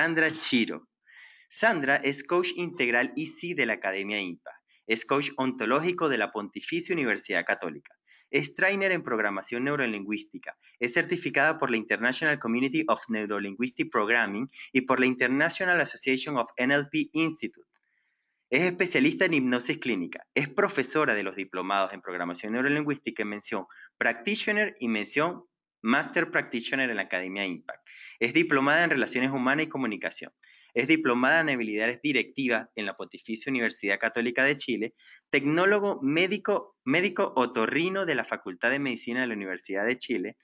Sandra Chiro. Sandra es coach integral EC de la Academia IMPA. Es coach ontológico de la Pontificia Universidad Católica. Es trainer en programación neurolingüística. Es certificada por la International Community of Neurolinguistic Programming y por la International Association of NLP Institute. Es especialista en hipnosis clínica. Es profesora de los diplomados en programación neurolingüística en mención Practitioner y mención Master Practitioner en la Academia Impact. Es diplomada en Relaciones Humanas y Comunicación. Es diplomada en Habilidades Directivas en la Pontificia Universidad Católica de Chile. Tecnólogo médico otorrino de la Facultad de Medicina de la Universidad de Chile.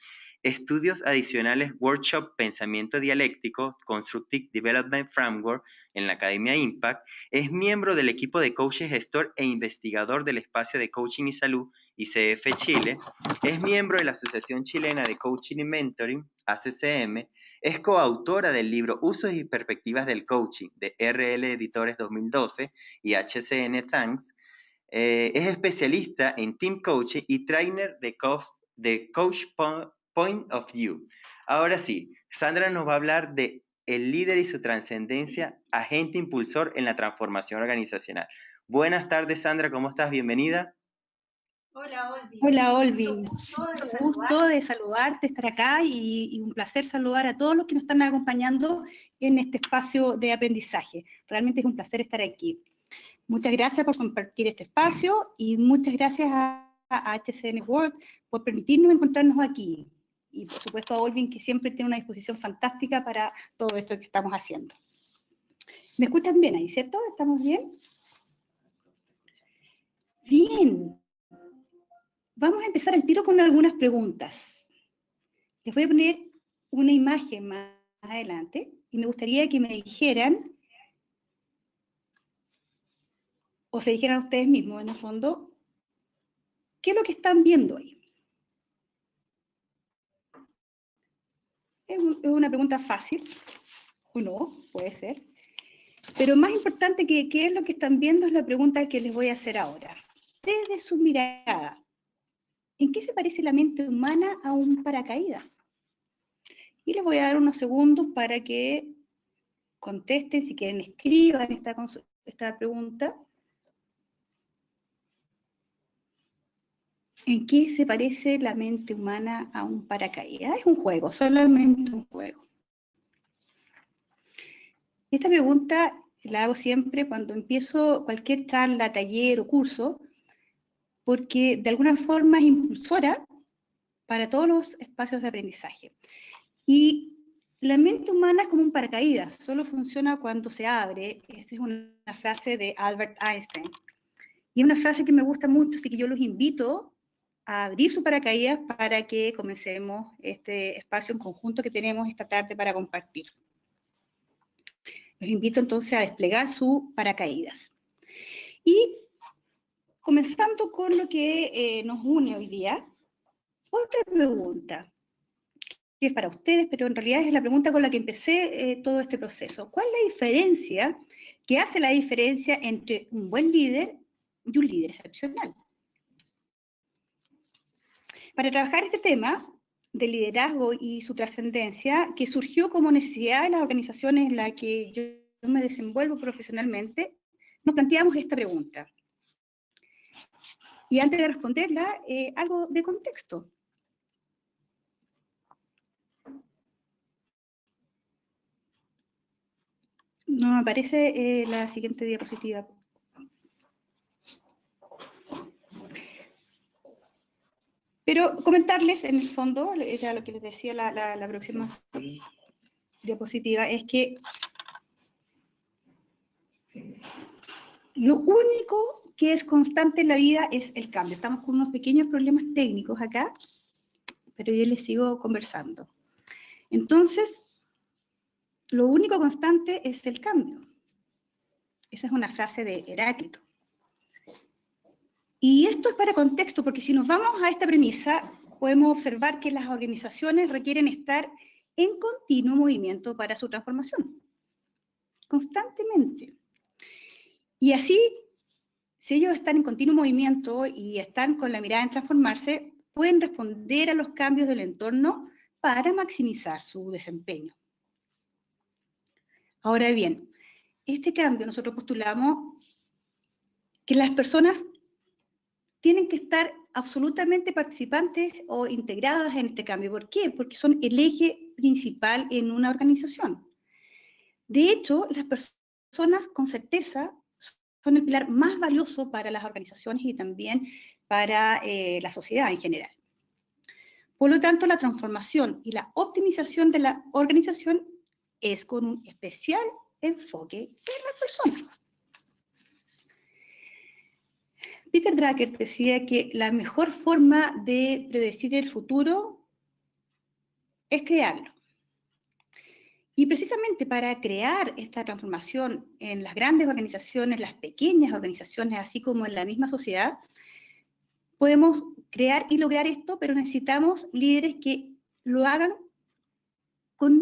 Estudios adicionales Workshop Pensamiento Dialéctico, Constructive Development Framework en la Academia Impact. Es miembro del equipo de coaches gestor e investigador del Espacio de Coaching y Salud, ICF Chile. Es miembro de la Asociación Chilena de Coaching y Mentoring, ACCM. Es coautora del libro Usos y Perspectivas del Coaching, de RL Editores 2012 y HCN Thanks. Es especialista en Team Coaching y trainer de Coach Point of View. Ahora sí, Sandra nos va a hablar de el líder y su trascendencia, agente impulsor en la transformación organizacional. Buenas tardes, Sandra, ¿cómo estás? Bienvenida. Hola, Olvi. Mucho gusto de saludarte, estar acá y un placer saludar a todos los que nos están acompañando en este espacio de aprendizaje. Realmente es un placer estar aquí. Muchas gracias por compartir este espacio y muchas gracias a HCN World por permitirnos encontrarnos aquí. Y por supuesto a Olvin, que siempre tiene una disposición fantástica para todo esto que estamos haciendo. ¿Me escuchan bien ahí, cierto? ¿Estamos bien? Bien. Vamos a empezar al tiro con algunas preguntas. Les voy a poner una imagen más adelante y me gustaría que me dijeran, o se dijeran a ustedes mismos en el fondo, ¿qué es lo que están viendo ahí? Es una pregunta fácil, o no, puede ser. Pero más importante que qué es lo que están viendo es la pregunta que les voy a hacer ahora. Desde su mirada, ¿en qué se parece la mente humana a un paracaídas? Y les voy a dar unos segundos para que contesten, si quieren escriban esta pregunta. ¿En qué se parece la mente humana a un paracaídas? Es un juego, solamente un juego. Esta pregunta la hago siempre cuando empiezo cualquier charla, taller o curso, porque de alguna forma es impulsora para todos los espacios de aprendizaje. Y la mente humana es como un paracaídas, solo funciona cuando se abre. Esa es una frase de Albert Einstein. Y es una frase que me gusta mucho, así que yo los invito a abrir su paracaídas para que comencemos este espacio en conjunto que tenemos esta tarde para compartir. Los invito entonces a desplegar su paracaídas. Y comenzando con lo que nos une hoy día, otra pregunta, que es para ustedes, pero en realidad es la pregunta con la que empecé todo este proceso. ¿Cuál es la diferencia, qué hace la diferencia entre un buen líder y un líder excepcional? Para trabajar este tema del liderazgo y su trascendencia, que surgió como necesidad de las organizaciones en las que yo me desenvuelvo profesionalmente, nos planteamos esta pregunta. Y antes de responderla, algo de contexto. No me aparece la siguiente diapositiva. Pero comentarles, en el fondo, era lo que les decía la próxima diapositiva, es que lo único que es constante en la vida es el cambio. Estamos con unos pequeños problemas técnicos acá, pero yo les sigo conversando. Entonces, lo único constante es el cambio. Esa es una frase de Heráclito. Y esto es para contexto, porque si nos vamos a esta premisa, podemos observar que las organizaciones requieren estar en continuo movimiento para su transformación. Constantemente. Y así, si ellos están en continuo movimiento y están con la mirada en transformarse, pueden responder a los cambios del entorno para maximizar su desempeño. Ahora bien, este cambio nosotros postulamos que las personas tienen que estar absolutamente participantes o integradas en este cambio. ¿Por qué? Porque son el eje principal en una organización. De hecho, las personas con certeza son el pilar más valioso para las organizaciones y también para la sociedad en general. Por lo tanto, la transformación y la optimización de la organización es con un especial enfoque en las personas. Peter Drucker decía que la mejor forma de predecir el futuro es crearlo. Y precisamente para crear esta transformación en las grandes organizaciones, las pequeñas organizaciones, así como en la misma sociedad, podemos crear y lograr esto, pero necesitamos líderes que lo hagan con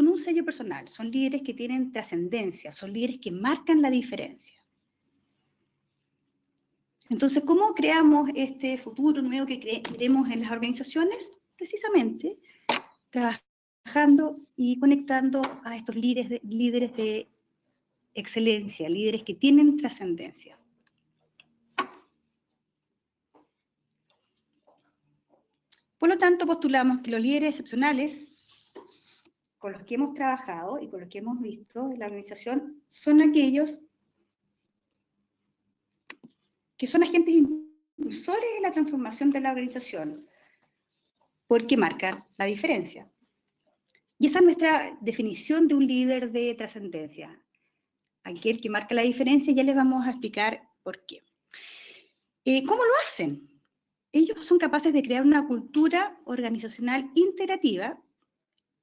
un sello personal. Son líderes que tienen trascendencia, son líderes que marcan la diferencia. Entonces, ¿cómo creamos este futuro nuevo que queremos en las organizaciones? Precisamente trabajando y conectando a estos líderes de excelencia, líderes que tienen trascendencia. Por lo tanto, postulamos que los líderes excepcionales con los que hemos trabajado y con los que hemos visto en la organización son aquellos que son agentes impulsores en la transformación de la organización, porque marcan la diferencia. Y esa es nuestra definición de un líder de trascendencia. Aquel que marca la diferencia, ya les vamos a explicar por qué. ¿Cómo lo hacen? Ellos son capaces de crear una cultura organizacional integrativa,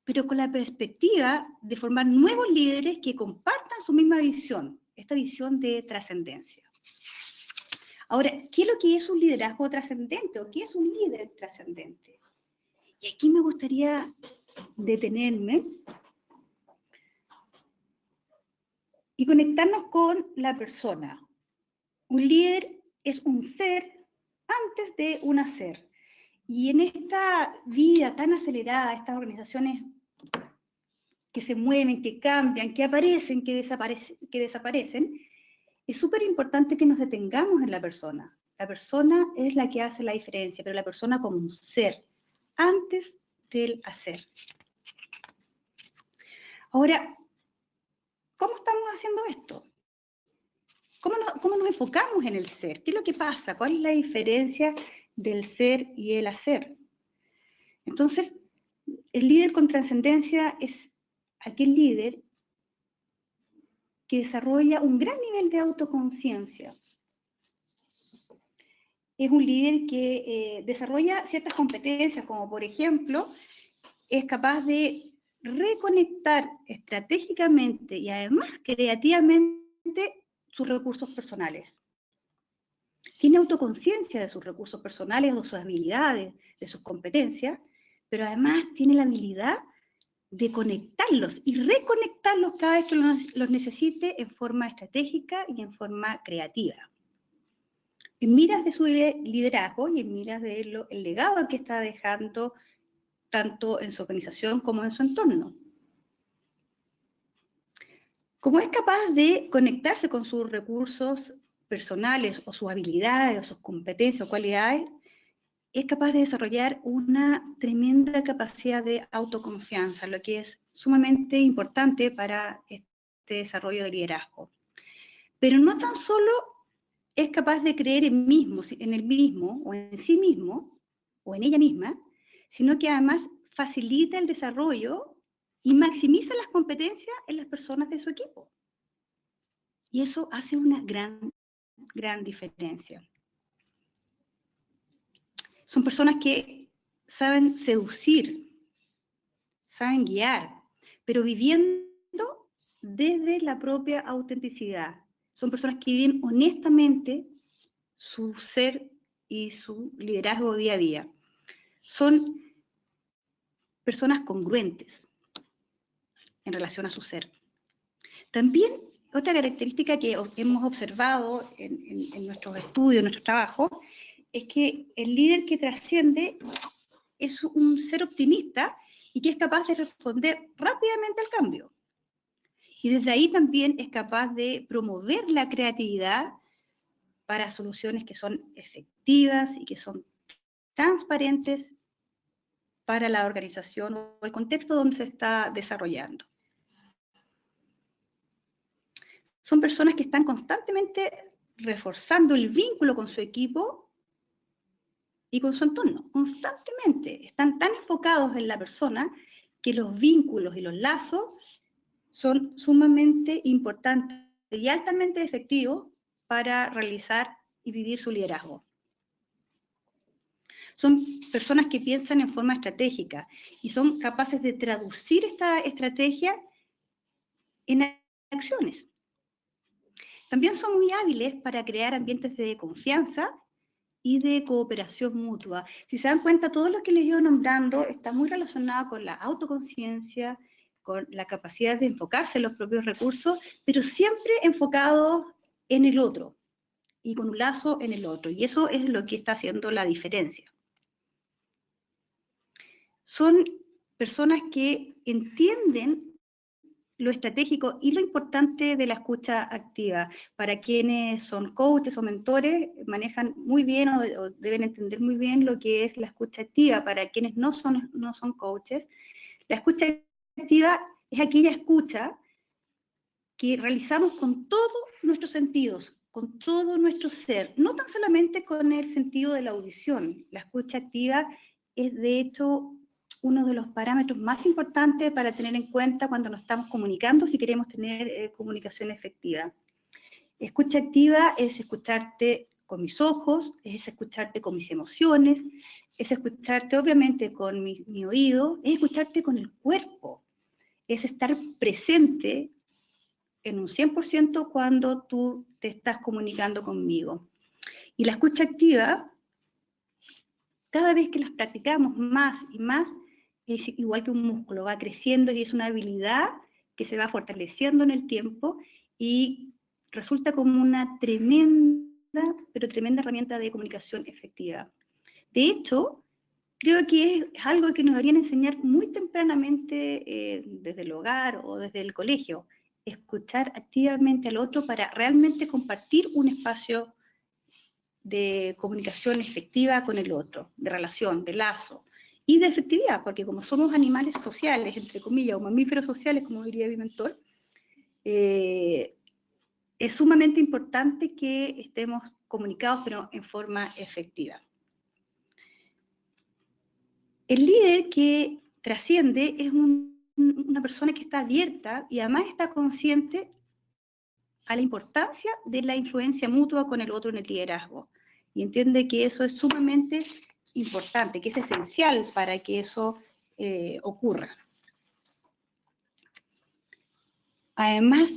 pero con la perspectiva de formar nuevos líderes que compartan su misma visión, esta visión de trascendencia. Ahora, ¿qué es lo que es un liderazgo trascendente o qué es un líder trascendente? Y aquí me gustaría detenerme y conectarnos con la persona. Un líder es un ser antes de un hacer. Y en esta vida tan acelerada, estas organizaciones que se mueven, que cambian, que aparecen, que desaparecen, es súper importante que nos detengamos en la persona. La persona es la que hace la diferencia, pero la persona como un ser, antes del hacer. Ahora, ¿cómo estamos haciendo esto? ¿Cómo nos enfocamos en el ser? ¿Qué es lo que pasa? ¿Cuál es la diferencia del ser y el hacer? Entonces, el líder con trascendencia es aquel líder que desarrolla un gran nivel de autoconciencia. Es un líder que desarrolla ciertas competencias, como por ejemplo, es capaz de reconectar estratégicamente y además creativamente sus recursos personales. Tiene autoconciencia de sus recursos personales, de sus habilidades, de sus competencias, pero además tiene la habilidad de conectarlos y reconectarlos cada vez que los necesite en forma estratégica y en forma creativa. En miras de su liderazgo y en miras del legado que está dejando tanto en su organización como en su entorno. Como es capaz de conectarse con sus recursos personales o sus habilidades o sus competencias o cualidades, es capaz de desarrollar una tremenda capacidad de autoconfianza, lo que es sumamente importante para este desarrollo de liderazgo. Pero no tan solo es capaz de creer en el mismo o en sí mismo o en ella misma, sino que además facilita el desarrollo y maximiza las competencias en las personas de su equipo. Y eso hace una gran diferencia. Son personas que saben seducir, saben guiar, pero viviendo desde la propia autenticidad. Son personas que viven honestamente su ser y su liderazgo día a día. Son personas congruentes en relación a su ser. También otra característica que hemos observado en nuestros estudios, en nuestro trabajo, es que el líder que trasciende es un ser optimista y que es capaz de responder rápidamente al cambio. Y desde ahí también es capaz de promover la creatividad para soluciones que son efectivas y que son transparentes para la organización o el contexto donde se está desarrollando. Son personas que están constantemente reforzando el vínculo con su equipo y con su entorno, constantemente. Están tan enfocados en la persona que los vínculos y los lazos son sumamente importantes y altamente efectivos para realizar y vivir su liderazgo. Son personas que piensan en forma estratégica y son capaces de traducir esta estrategia en acciones. También son muy hábiles para crear ambientes de confianza y de cooperación mutua. Si se dan cuenta, todo lo que les he ido nombrando está muy relacionado con la autoconciencia, con la capacidad de enfocarse en los propios recursos, pero siempre enfocados en el otro y con un lazo en el otro. Y eso es lo que está haciendo la diferencia. Son personas que entienden lo estratégico y lo importante de la escucha activa. Para quienes son coaches o mentores, manejan muy bien o deben entender muy bien lo que es la escucha activa. Para quienes no son coaches, la escucha activa es aquella escucha que realizamos con todos nuestros sentidos, con todo nuestro ser, no tan solamente con el sentido de la audición. La escucha activa es, de hecho, uno de los parámetros más importantes para tener en cuenta cuando nos estamos comunicando si queremos tener comunicación efectiva. Escucha activa es escucharte con mis ojos, es escucharte con mis emociones, es escucharte obviamente con mi oído, es escucharte con el cuerpo, es estar presente en un 100% cuando tú te estás comunicando conmigo. Y la escucha activa, cada vez que las practicamos más y más, es igual que un músculo, va creciendo y es una habilidad que se va fortaleciendo en el tiempo y resulta como una tremenda, pero tremenda herramienta de comunicación efectiva. De hecho, creo que es algo que nos deberían enseñar muy tempranamente desde el hogar o desde el colegio, escuchar activamente al otro para realmente compartir un espacio de comunicación efectiva con el otro, de relación, de lazo, y de efectividad, porque como somos animales sociales, entre comillas, o mamíferos sociales, como diría mi mentor, es sumamente importante que estemos comunicados, pero en forma efectiva. El líder que trasciende es una persona que está abierta y además está consciente a la importancia de la influencia mutua con el otro en el liderazgo. Y entiende que eso es sumamente importante, que es esencial para que eso ocurra. Además,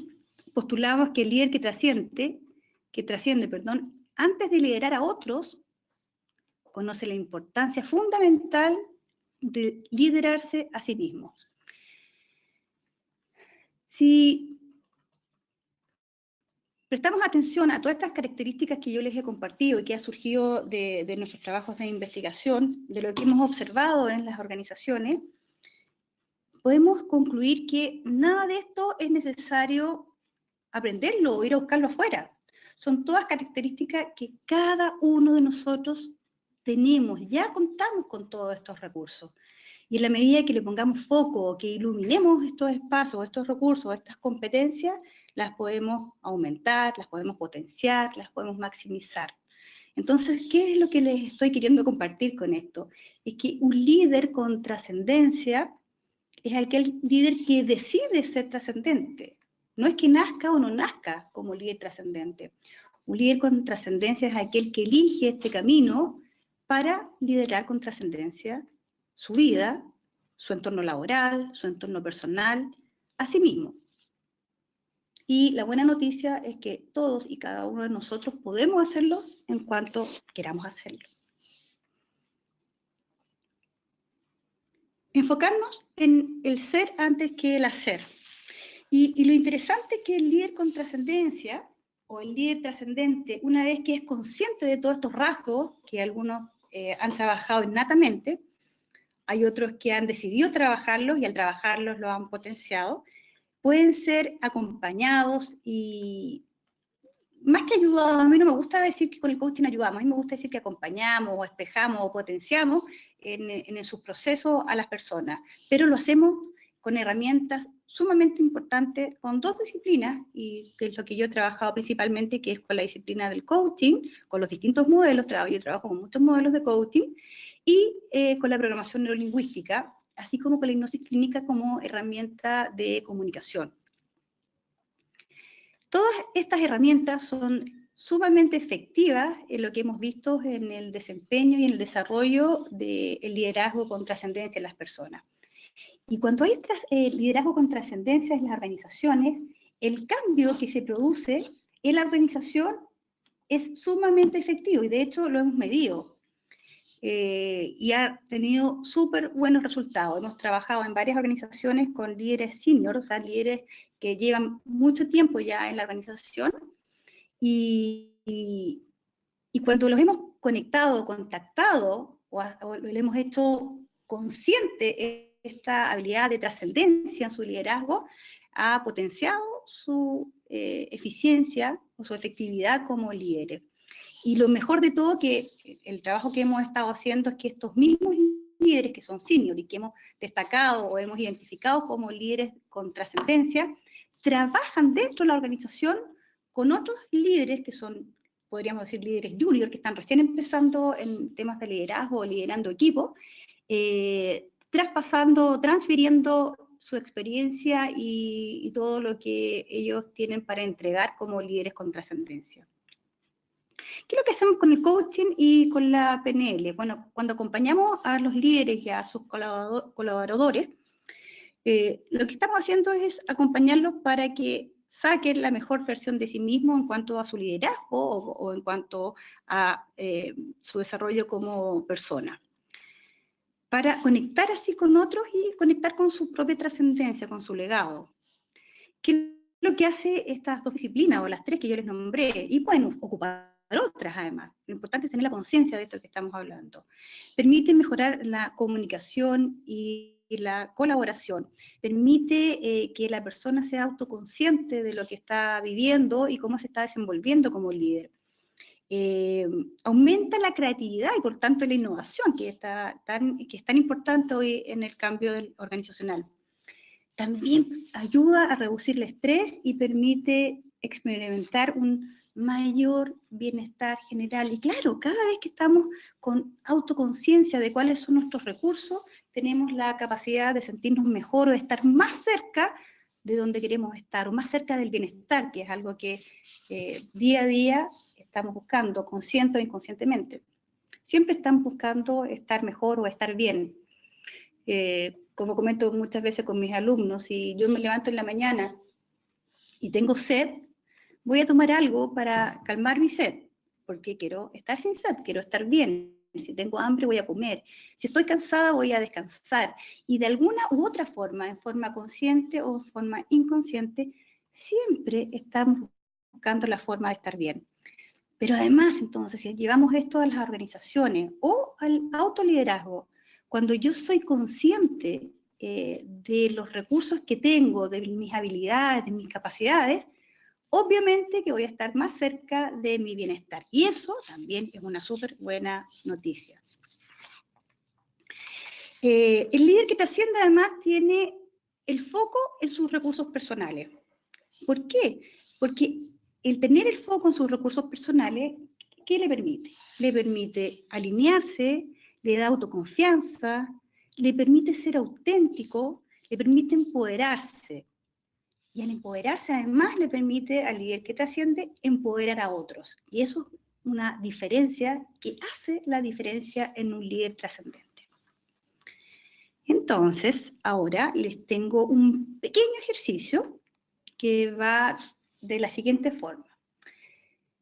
postulamos que el líder que trasciende, antes de liderar a otros, conoce la importancia fundamental de liderarse a sí mismo. Si prestamos atención a todas estas características que yo les he compartido y que ha surgido de nuestros trabajos de investigación, de lo que hemos observado en las organizaciones, podemos concluir que nada de esto es necesario aprenderlo o ir a buscarlo afuera. Son todas características que cada uno de nosotros tenemos, ya contamos con todos estos recursos. Y en la medida que le pongamos foco, que iluminemos estos espacios, estos recursos, estas competencias, las podemos aumentar, las podemos potenciar, las podemos maximizar. Entonces, ¿qué es lo que les estoy queriendo compartir con esto? Es que un líder con trascendencia es aquel líder que decide ser trascendente. No es que nazca o no nazca como líder trascendente. Un líder con trascendencia es aquel que elige este camino para liderar con trascendencia su vida, su entorno laboral, su entorno personal, a sí mismo. Y la buena noticia es que todos y cada uno de nosotros podemos hacerlo en cuanto queramos hacerlo. Enfocarnos en el ser antes que el hacer. Y lo interesante es que el líder con trascendencia, o el líder trascendente, una vez que es consciente de todos estos rasgos, que algunos han trabajado innatamente, hay otros que han decidido trabajarlos y al trabajarlos lo han potenciado, pueden ser acompañados y más que ayudados. A mí no me gusta decir que con el coaching ayudamos, a mí me gusta decir que acompañamos o espejamos o potenciamos en sus procesos a las personas, pero lo hacemos con herramientas sumamente importantes, con dos disciplinas, y que es lo que yo he trabajado principalmente, que es con la disciplina del coaching, con los distintos modelos, yo trabajo con muchos modelos de coaching, y con la programación neurolingüística, así como con la hipnosis clínica como herramienta de comunicación. Todas estas herramientas son sumamente efectivas en lo que hemos visto en el desempeño y en el desarrollo del liderazgo con trascendencia en las personas. Y cuando hay liderazgo con trascendencia en las organizaciones, el cambio que se produce en la organización es sumamente efectivo, y de hecho lo hemos medido. Y ha tenido súper buenos resultados. Hemos trabajado en varias organizaciones con líderes senior, o sea, líderes que llevan mucho tiempo ya en la organización, y cuando los hemos conectado, contactado, o lo hemos hecho consciente esta habilidad de trascendencia en su liderazgo, ha potenciado su eficiencia o su efectividad como líderes. Y lo mejor de todo, que el trabajo que hemos estado haciendo, es que estos mismos líderes que son senior y que hemos destacado o hemos identificado como líderes con trascendencia, trabajan dentro de la organización con otros líderes que son, podríamos decir, líderes junior, que están recién empezando en temas de liderazgo o liderando equipos, traspasando, transfiriendo su experiencia y todo lo que ellos tienen para entregar como líderes con trascendencia. ¿Qué es lo que hacemos con el coaching y con la PNL? Bueno, cuando acompañamos a los líderes y a sus colaboradores, lo que estamos haciendo es acompañarlos para que saquen la mejor versión de sí mismos en cuanto a su liderazgo o en cuanto a su desarrollo como persona, para conectar así con otros y conectar con su propia trascendencia, con su legado. ¿Qué es lo que hace estas dos disciplinas, o las tres que yo les nombré? Y bueno, ocupar otras además. Lo importante es tener la conciencia de esto que estamos hablando. Permite mejorar la comunicación y la colaboración. Permite que la persona sea autoconsciente de lo que está viviendo y cómo se está desenvolviendo como líder. Aumenta la creatividad y por tanto la innovación, que es tan importante hoy en el cambio organizacional. También ayuda a reducir el estrés y permite experimentar un mayor bienestar general. Y claro, cada vez que estamos con autoconciencia de cuáles son nuestros recursos, tenemos la capacidad de sentirnos mejor o de estar más cerca de donde queremos estar, o más cerca del bienestar, que es algo que día a día estamos buscando, consciente o inconscientemente. Siempre estamos buscando estar mejor o estar bien. Como comento muchas veces con mis alumnos, si yo me levanto en la mañana y tengo sed, voy a tomar algo para calmar mi sed, porque quiero estar sin sed, quiero estar bien. Si tengo hambre, voy a comer. Si estoy cansada, voy a descansar. Y de alguna u otra forma, en forma consciente o en forma inconsciente, siempre estamos buscando la forma de estar bien. Pero además, entonces, si llevamos esto a las organizaciones o al autoliderazgo, cuando yo soy consciente de los recursos que tengo, de mis habilidades, de mis capacidades, obviamente que voy a estar más cerca de mi bienestar. Y eso también es una súper buena noticia. El líder que trasciende además tiene el foco en sus recursos personales. ¿Por qué? Porque el tener el foco en sus recursos personales, ¿qué le permite? Le permite alinearse, le da autoconfianza, le permite ser auténtico, le permite empoderarse. Y al empoderarse además le permite al líder que trasciende empoderar a otros. Y eso es una diferencia que hace la diferencia en un líder trascendente. Entonces, ahora les tengo un pequeño ejercicio que va de la siguiente forma.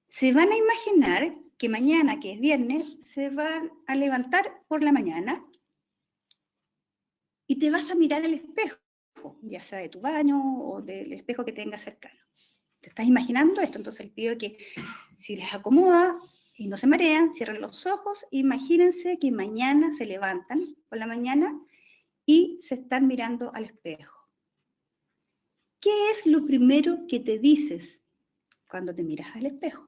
Se van a imaginar que mañana, que es viernes, se van a levantar por la mañana y te vas a mirar al espejo, ya sea de tu baño o del espejo que tengas cercano. ¿Te estás imaginando esto? Entonces les pido que, si les acomoda y no se marean, cierren los ojos, imagínense que mañana se levantan por la mañana y se están mirando al espejo. ¿Qué es lo primero que te dices cuando te miras al espejo?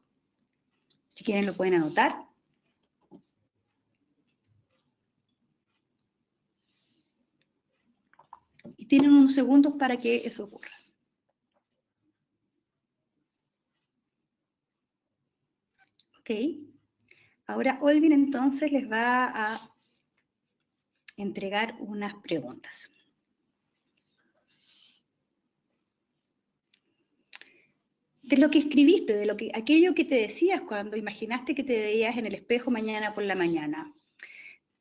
Si quieren lo pueden anotar. Y tienen unos segundos para que eso ocurra. Ok. Ahora Olvin entonces les va a entregar unas preguntas. De lo que escribiste, aquello que te decías cuando imaginaste que te veías en el espejo mañana por la mañana.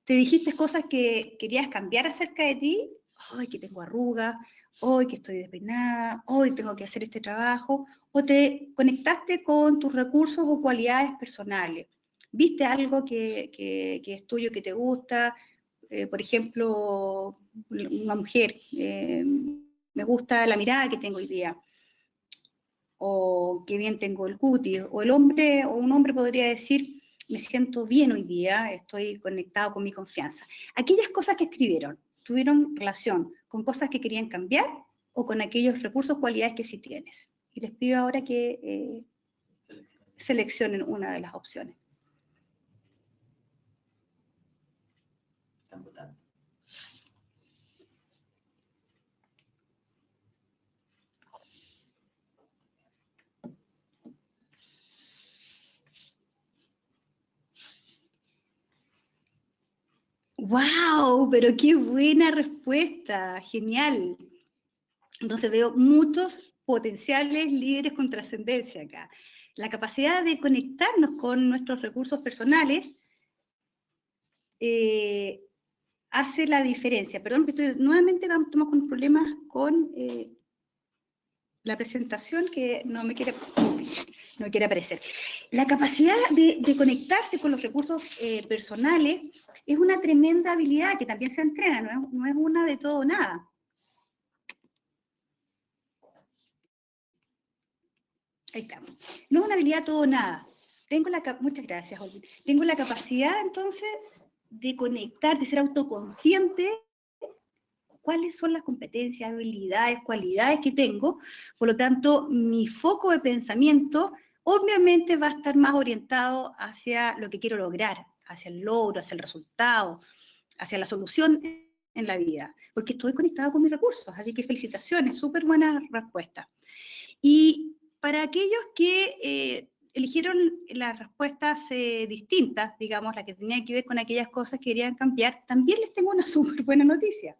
¿Te dijiste cosas que querías cambiar acerca de ti? Hoy que tengo arrugas, hoy que estoy despeinada, hoy tengo que hacer este trabajo. ¿O te conectaste con tus recursos o cualidades personales? ¿Viste algo que es tuyo, que te gusta? Por ejemplo, una mujer, me gusta la mirada que tengo hoy día, o qué bien tengo el cutis, o un hombre podría decir, me siento bien hoy día, estoy conectado con mi confianza. Aquellas cosas que escribieron, ¿tuvieron relación con cosas que querían cambiar o con aquellos recursos, cualidades que sí tienes? Y les pido ahora que seleccionen una de las opciones. Están votando. ¡Wow! Pero qué buena respuesta, genial. Entonces veo muchos potenciales líderes con trascendencia acá. La capacidad de conectarnos con nuestros recursos personales hace la diferencia. Perdón, que nuevamente estamos con problemas con la presentación que no quiere aparecer. La capacidad de conectarse con los recursos personales es una tremenda habilidad que también se entrena, no es una de todo o nada. Ahí estamos. No es una habilidad todo o nada. Muchas gracias, Olvin. Tengo la capacidad, entonces, de conectar, de ser autoconsciente cuáles son las competencias, habilidades, cualidades que tengo. Por lo tanto, mi foco de pensamiento obviamente va a estar más orientado hacia lo que quiero lograr, hacia el logro, hacia el resultado, hacia la solución en la vida, porque estoy conectado con mis recursos. Así que felicitaciones, súper buena respuesta. Y para aquellos que eligieron las respuestas distintas, digamos, las que tenían que ver con aquellas cosas que querían cambiar, también les tengo una súper buena noticia.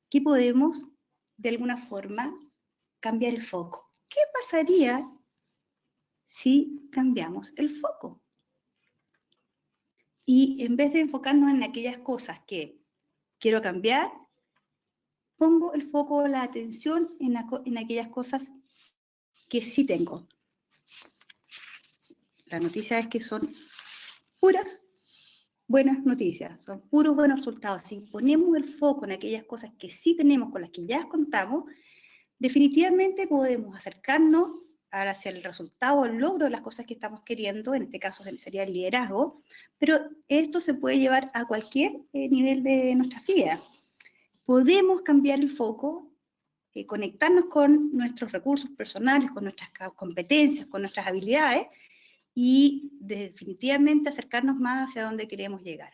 Que podemos, de alguna forma, cambiar el foco. ¿Qué pasaría si cambiamos el foco? Y en vez de enfocarnos en aquellas cosas que quiero cambiar, pongo el foco, la atención en aquellas cosas que sí tengo. La noticia es que son puras buenas noticias, son puros buenos resultados. Si ponemos el foco en aquellas cosas que sí tenemos, con las que ya contamos, definitivamente podemos acercarnos hacia el resultado, el logro de las cosas que estamos queriendo, en este caso sería el liderazgo, pero esto se puede llevar a cualquier nivel de nuestras vidas. Podemos cambiar el foco, conectarnos con nuestros recursos personales, con nuestras competencias, con nuestras habilidades, y definitivamente acercarnos más hacia donde queremos llegar.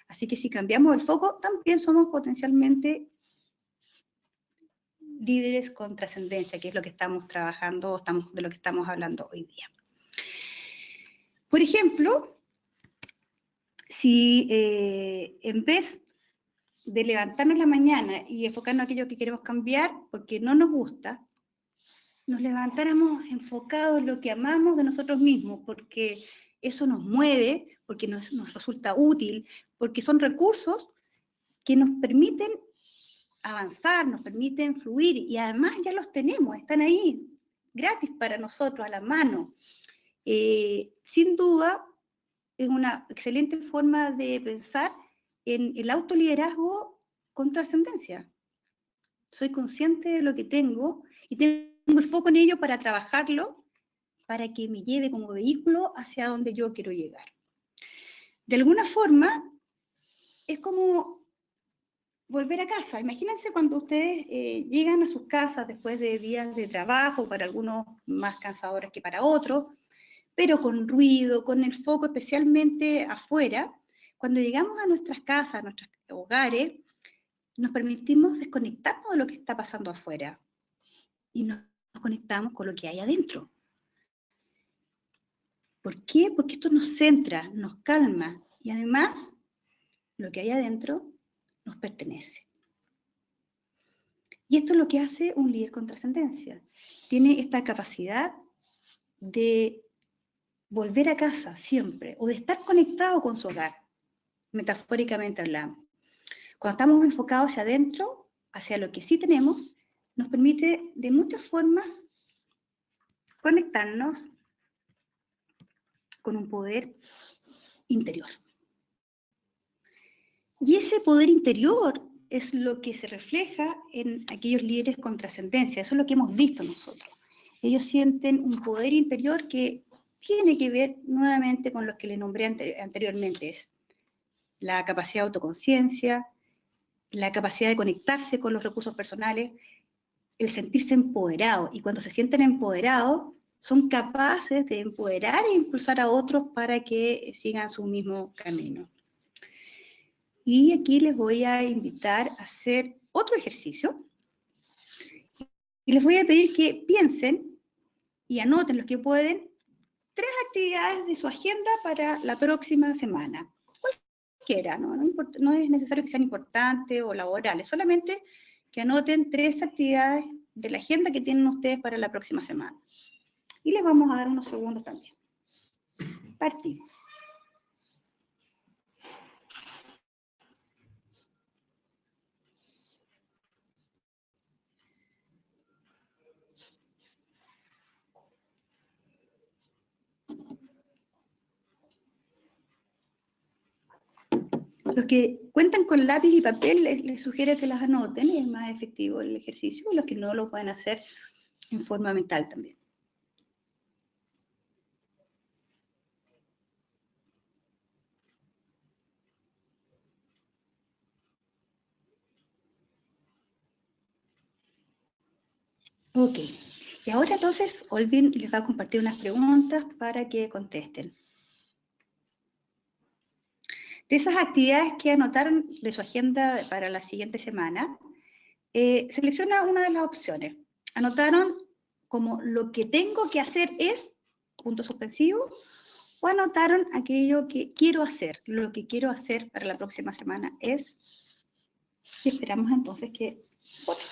Así que si cambiamos el foco, también somos potencialmente líderes con trascendencia, que es lo que estamos trabajando, de lo que estamos hablando hoy día. Por ejemplo, si en vez de levantarnos en la mañana y enfocarnos en aquello que queremos cambiar, porque no nos gusta, nos levantáramos enfocados en lo que amamos de nosotros mismos, porque eso nos mueve, porque nos resulta útil, porque son recursos que nos permiten avanzar, nos permiten fluir, y además ya los tenemos, están ahí, gratis para nosotros, a la mano. Sin duda, es una excelente forma de pensar en el autoliderazgo con trascendencia. Soy consciente de lo que tengo y tengo el foco en ello para trabajarlo, para que me lleve como vehículo hacia donde yo quiero llegar. De alguna forma, es como volver a casa. Imagínense cuando ustedes llegan a sus casas después de días de trabajo, para algunos más cansadores que para otros, pero con ruido, con el foco especialmente afuera. Cuando llegamos a nuestras casas, a nuestros hogares, nos permitimos desconectarnos de lo que está pasando afuera y nos conectamos con lo que hay adentro. ¿Por qué? Porque esto nos centra, nos calma y además lo que hay adentro nos pertenece. Y esto es lo que hace un líder con trascendencia. Tiene esta capacidad de volver a casa siempre, o de estar conectado con su hogar, metafóricamente hablando. Cuando estamos enfocados hacia adentro, hacia lo que sí tenemos, nos permite de muchas formas conectarnos con un poder interior. Y ese poder interior es lo que se refleja en aquellos líderes con trascendencia. Eso es lo que hemos visto nosotros. Ellos sienten un poder interior que tiene que ver nuevamente con lo que les nombré anteriormente. Es la capacidad de autoconciencia, la capacidad de conectarse con los recursos personales, el sentirse empoderado. Y cuando se sienten empoderados, son capaces de empoderar e impulsar a otros para que sigan su mismo camino. Y aquí les voy a invitar a hacer otro ejercicio. Y les voy a pedir que piensen y anoten los que pueden 3 actividades de su agenda para la próxima semana. Cualquiera, no es necesario que sean importantes o laborales, solamente que anoten 3 actividades de la agenda que tienen ustedes para la próxima semana. Y les vamos a dar unos segundos también. Partimos. Los que cuentan con lápiz y papel, les sugiero que las anoten, y es más efectivo el ejercicio, y los que no lo pueden hacer en forma mental también. Ok, y ahora entonces Olvin les va a compartir unas preguntas para que contesten. De esas actividades que anotaron de su agenda para la siguiente semana, selecciona una de las opciones. Anotaron como lo que tengo que hacer es, punto suspensivo, o anotaron aquello que quiero hacer. Lo que quiero hacer para la próxima semana es, y esperamos entonces que voten.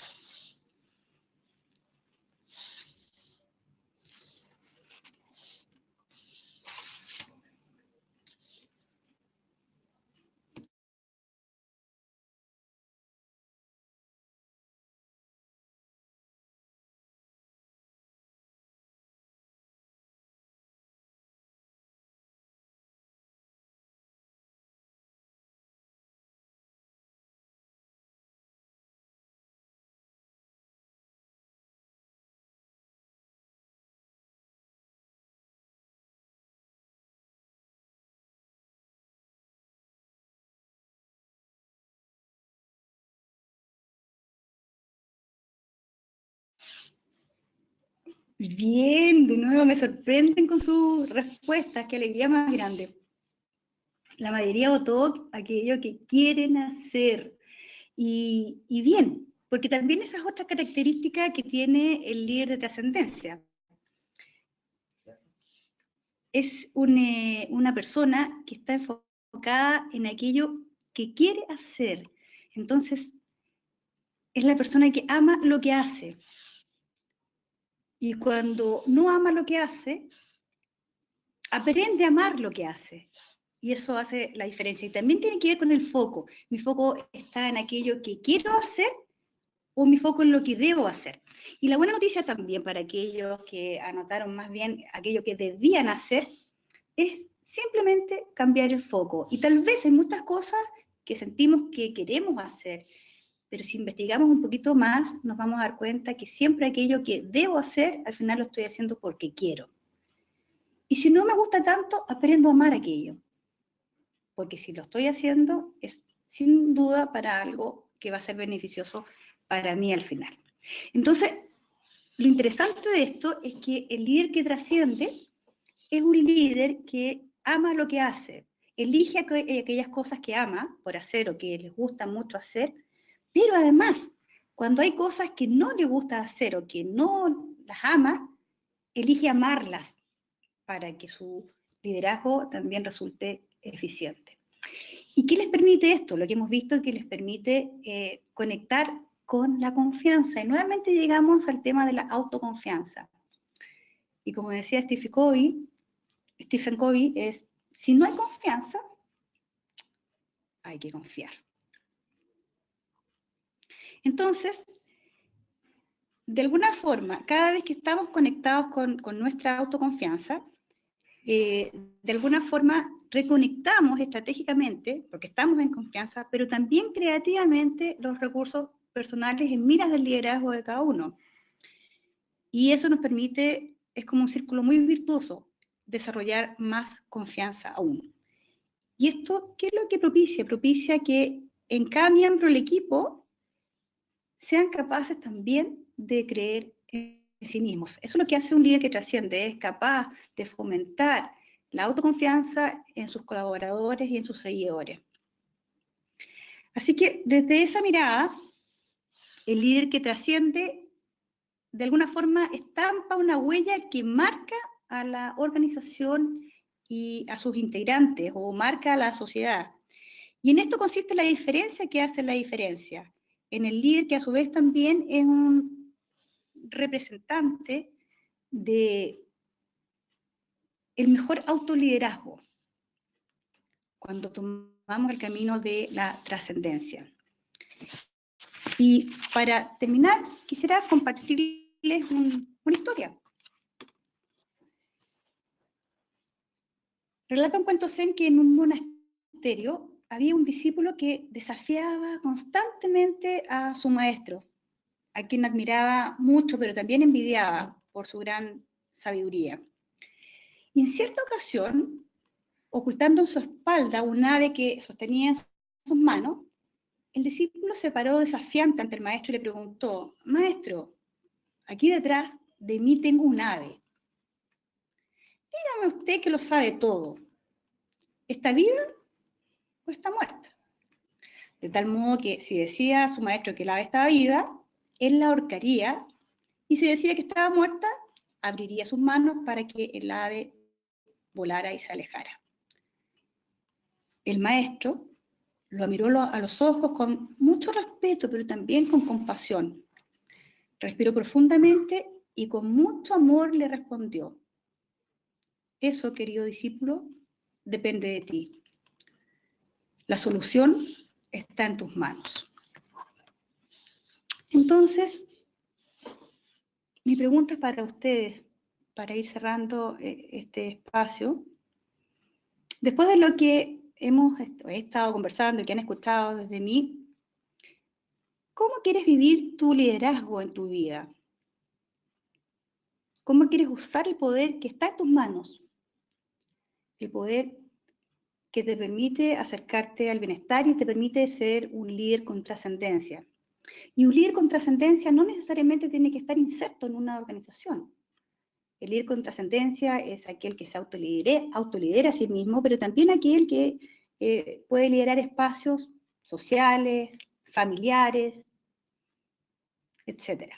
Bien, de nuevo me sorprenden con sus respuestas, qué alegría más grande. La mayoría votó aquello que quieren hacer. Y bien, porque también esa es otra característica que tiene el líder de trascendencia. Es una persona que está enfocada en aquello que quiere hacer. Entonces, es la persona que ama lo que hace. Y cuando no ama lo que hace, aprende a amar lo que hace. Y eso hace la diferencia. Y también tiene que ver con el foco. Mi foco está en aquello que quiero hacer o mi foco en lo que debo hacer. Y la buena noticia también para aquellos que anotaron más bien aquello que debían hacer es simplemente cambiar el foco. Y tal vez hay muchas cosas que sentimos que queremos hacer, pero si investigamos un poquito más, nos vamos a dar cuenta que siempre aquello que debo hacer, al final lo estoy haciendo porque quiero. Y si no me gusta tanto, aprendo a amar aquello. Porque si lo estoy haciendo, es sin duda para algo que va a ser beneficioso para mí al final. Entonces, lo interesante de esto es que el líder que trasciende es un líder que ama lo que hace, elige aquellas cosas que ama por hacer o que les gusta mucho hacer, pero además, cuando hay cosas que no le gusta hacer o que no las ama, elige amarlas para que su liderazgo también resulte eficiente. ¿Y qué les permite esto? Lo que hemos visto es que les permite conectar con la confianza. Y nuevamente llegamos al tema de la autoconfianza. Y como decía Stephen Covey es, si no hay confianza, hay que confiar. Entonces, de alguna forma, cada vez que estamos conectados con nuestra autoconfianza, de alguna forma reconectamos estratégicamente, porque estamos en confianza, pero también creativamente los recursos personales en miras del liderazgo de cada uno. Y eso nos permite, es como un círculo muy virtuoso, desarrollar más confianza aún. ¿Y esto qué es lo que propicia? Propicia que en cada miembro del equipo sean capaces también de creer en sí mismos. Eso es lo que hace un líder que trasciende, es capaz de fomentar la autoconfianza en sus colaboradores y en sus seguidores. Así que desde esa mirada, el líder que trasciende de alguna forma estampa una huella que marca a la organización y a sus integrantes o marca a la sociedad. Y en esto consiste la diferencia que hace la diferencia. En el líder que a su vez también es un representante de el mejor autoliderazgo cuando tomamos el camino de la trascendencia. Y para terminar, quisiera compartirles una historia. Relata un cuento zen que en un monasterio había un discípulo que desafiaba constantemente a su maestro, a quien admiraba mucho, pero también envidiaba por su gran sabiduría. Y en cierta ocasión, ocultando en su espalda un ave que sostenía en sus manos, el discípulo se paró desafiante ante el maestro y le preguntó: Maestro, aquí detrás de mí tengo un ave. Dígame usted que lo sabe todo. ¿Está viva o está muerta? De tal modo que si decía a su maestro que el ave estaba viva, él la ahorcaría, y si decía que estaba muerta, abriría sus manos para que el ave volara y se alejara. El maestro lo miró a los ojos con mucho respeto, pero también con compasión. Respiró profundamente y con mucho amor le respondió: eso, querido discípulo, depende de ti. La solución está en tus manos. Entonces, mi pregunta es para ustedes, para ir cerrando este espacio. Después de lo que he estado conversando y que han escuchado desde mí, ¿cómo quieres vivir tu liderazgo en tu vida? ¿Cómo quieres usar el poder que está en tus manos? El poder que te permite acercarte al bienestar y te permite ser un líder con trascendencia. Y un líder con trascendencia no necesariamente tiene que estar inserto en una organización. El líder con trascendencia es aquel que se autolidera a sí mismo, pero también aquel que puede liderar espacios sociales, familiares, etc.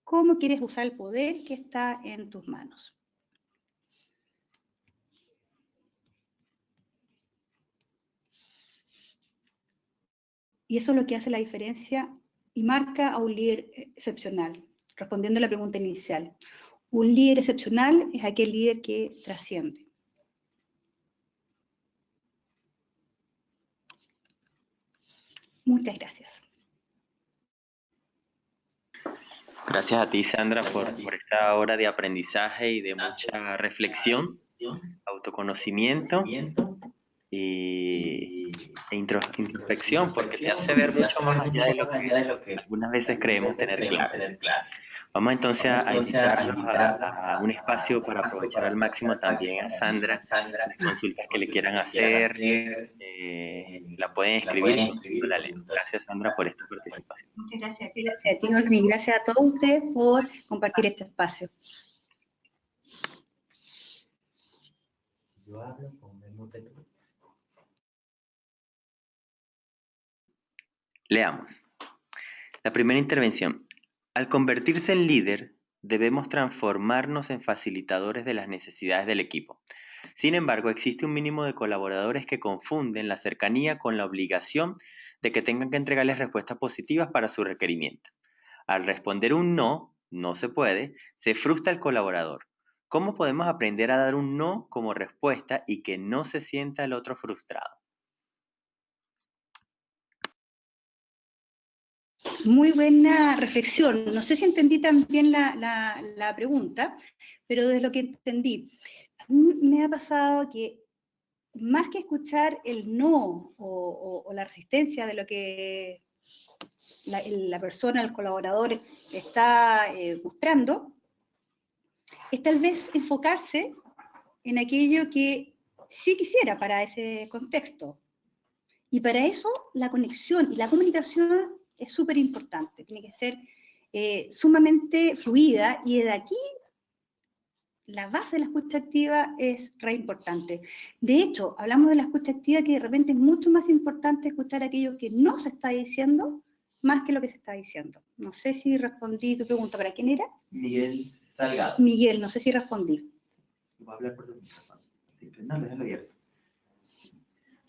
¿Cómo quieres usar el poder que está en tus manos? Y eso es lo que hace la diferencia y marca a un líder excepcional, respondiendo a la pregunta inicial. Un líder excepcional es aquel líder que trasciende. Muchas gracias. Gracias a ti, Sandra, por esta hora de aprendizaje y de mucha reflexión, autoconocimiento e introspección, porque te hace ver mucho más allá de lo que algunas veces creemos tener claro. Vamos entonces a invitarlos a un espacio para aprovechar al máximo también a Sandra. Las consultas que le quieran hacer, la pueden escribir y con gusto la leo. Gracias, Sandra, por esta participación. Muchas gracias. Gracias a ti, Olmi. Gracias a todos ustedes por compartir este espacio. Yo hablo con el mute. Leamos. La primera intervención. Al convertirse en líder, debemos transformarnos en facilitadores de las necesidades del equipo. Sin embargo, existe un mínimo de colaboradores que confunden la cercanía con la obligación de que tengan que entregarles respuestas positivas para su requerimiento. Al responder un no, no se puede, se frustra el colaborador. ¿Cómo podemos aprender a dar un no como respuesta y que no se sienta el otro frustrado? Muy buena reflexión. No sé si entendí también la pregunta, pero de lo que entendí, me ha pasado que más que escuchar el no o la resistencia de lo que la persona, el colaborador está mostrando, es tal vez enfocarse en aquello que sí quisiera para ese contexto. Y para eso la conexión y la comunicación es súper importante, tiene que ser sumamente fluida, y de aquí la base de la escucha activa es re importante. De hecho, hablamos de la escucha activa, que de repente es mucho más importante escuchar aquello que no se está diciendo más que lo que se está diciendo. No sé si respondí tu pregunta. ¿Para quién era? Miguel Salgado. Miguel, no sé si respondí. Voy a hablar por tu micrófono. No, déjalo abierto.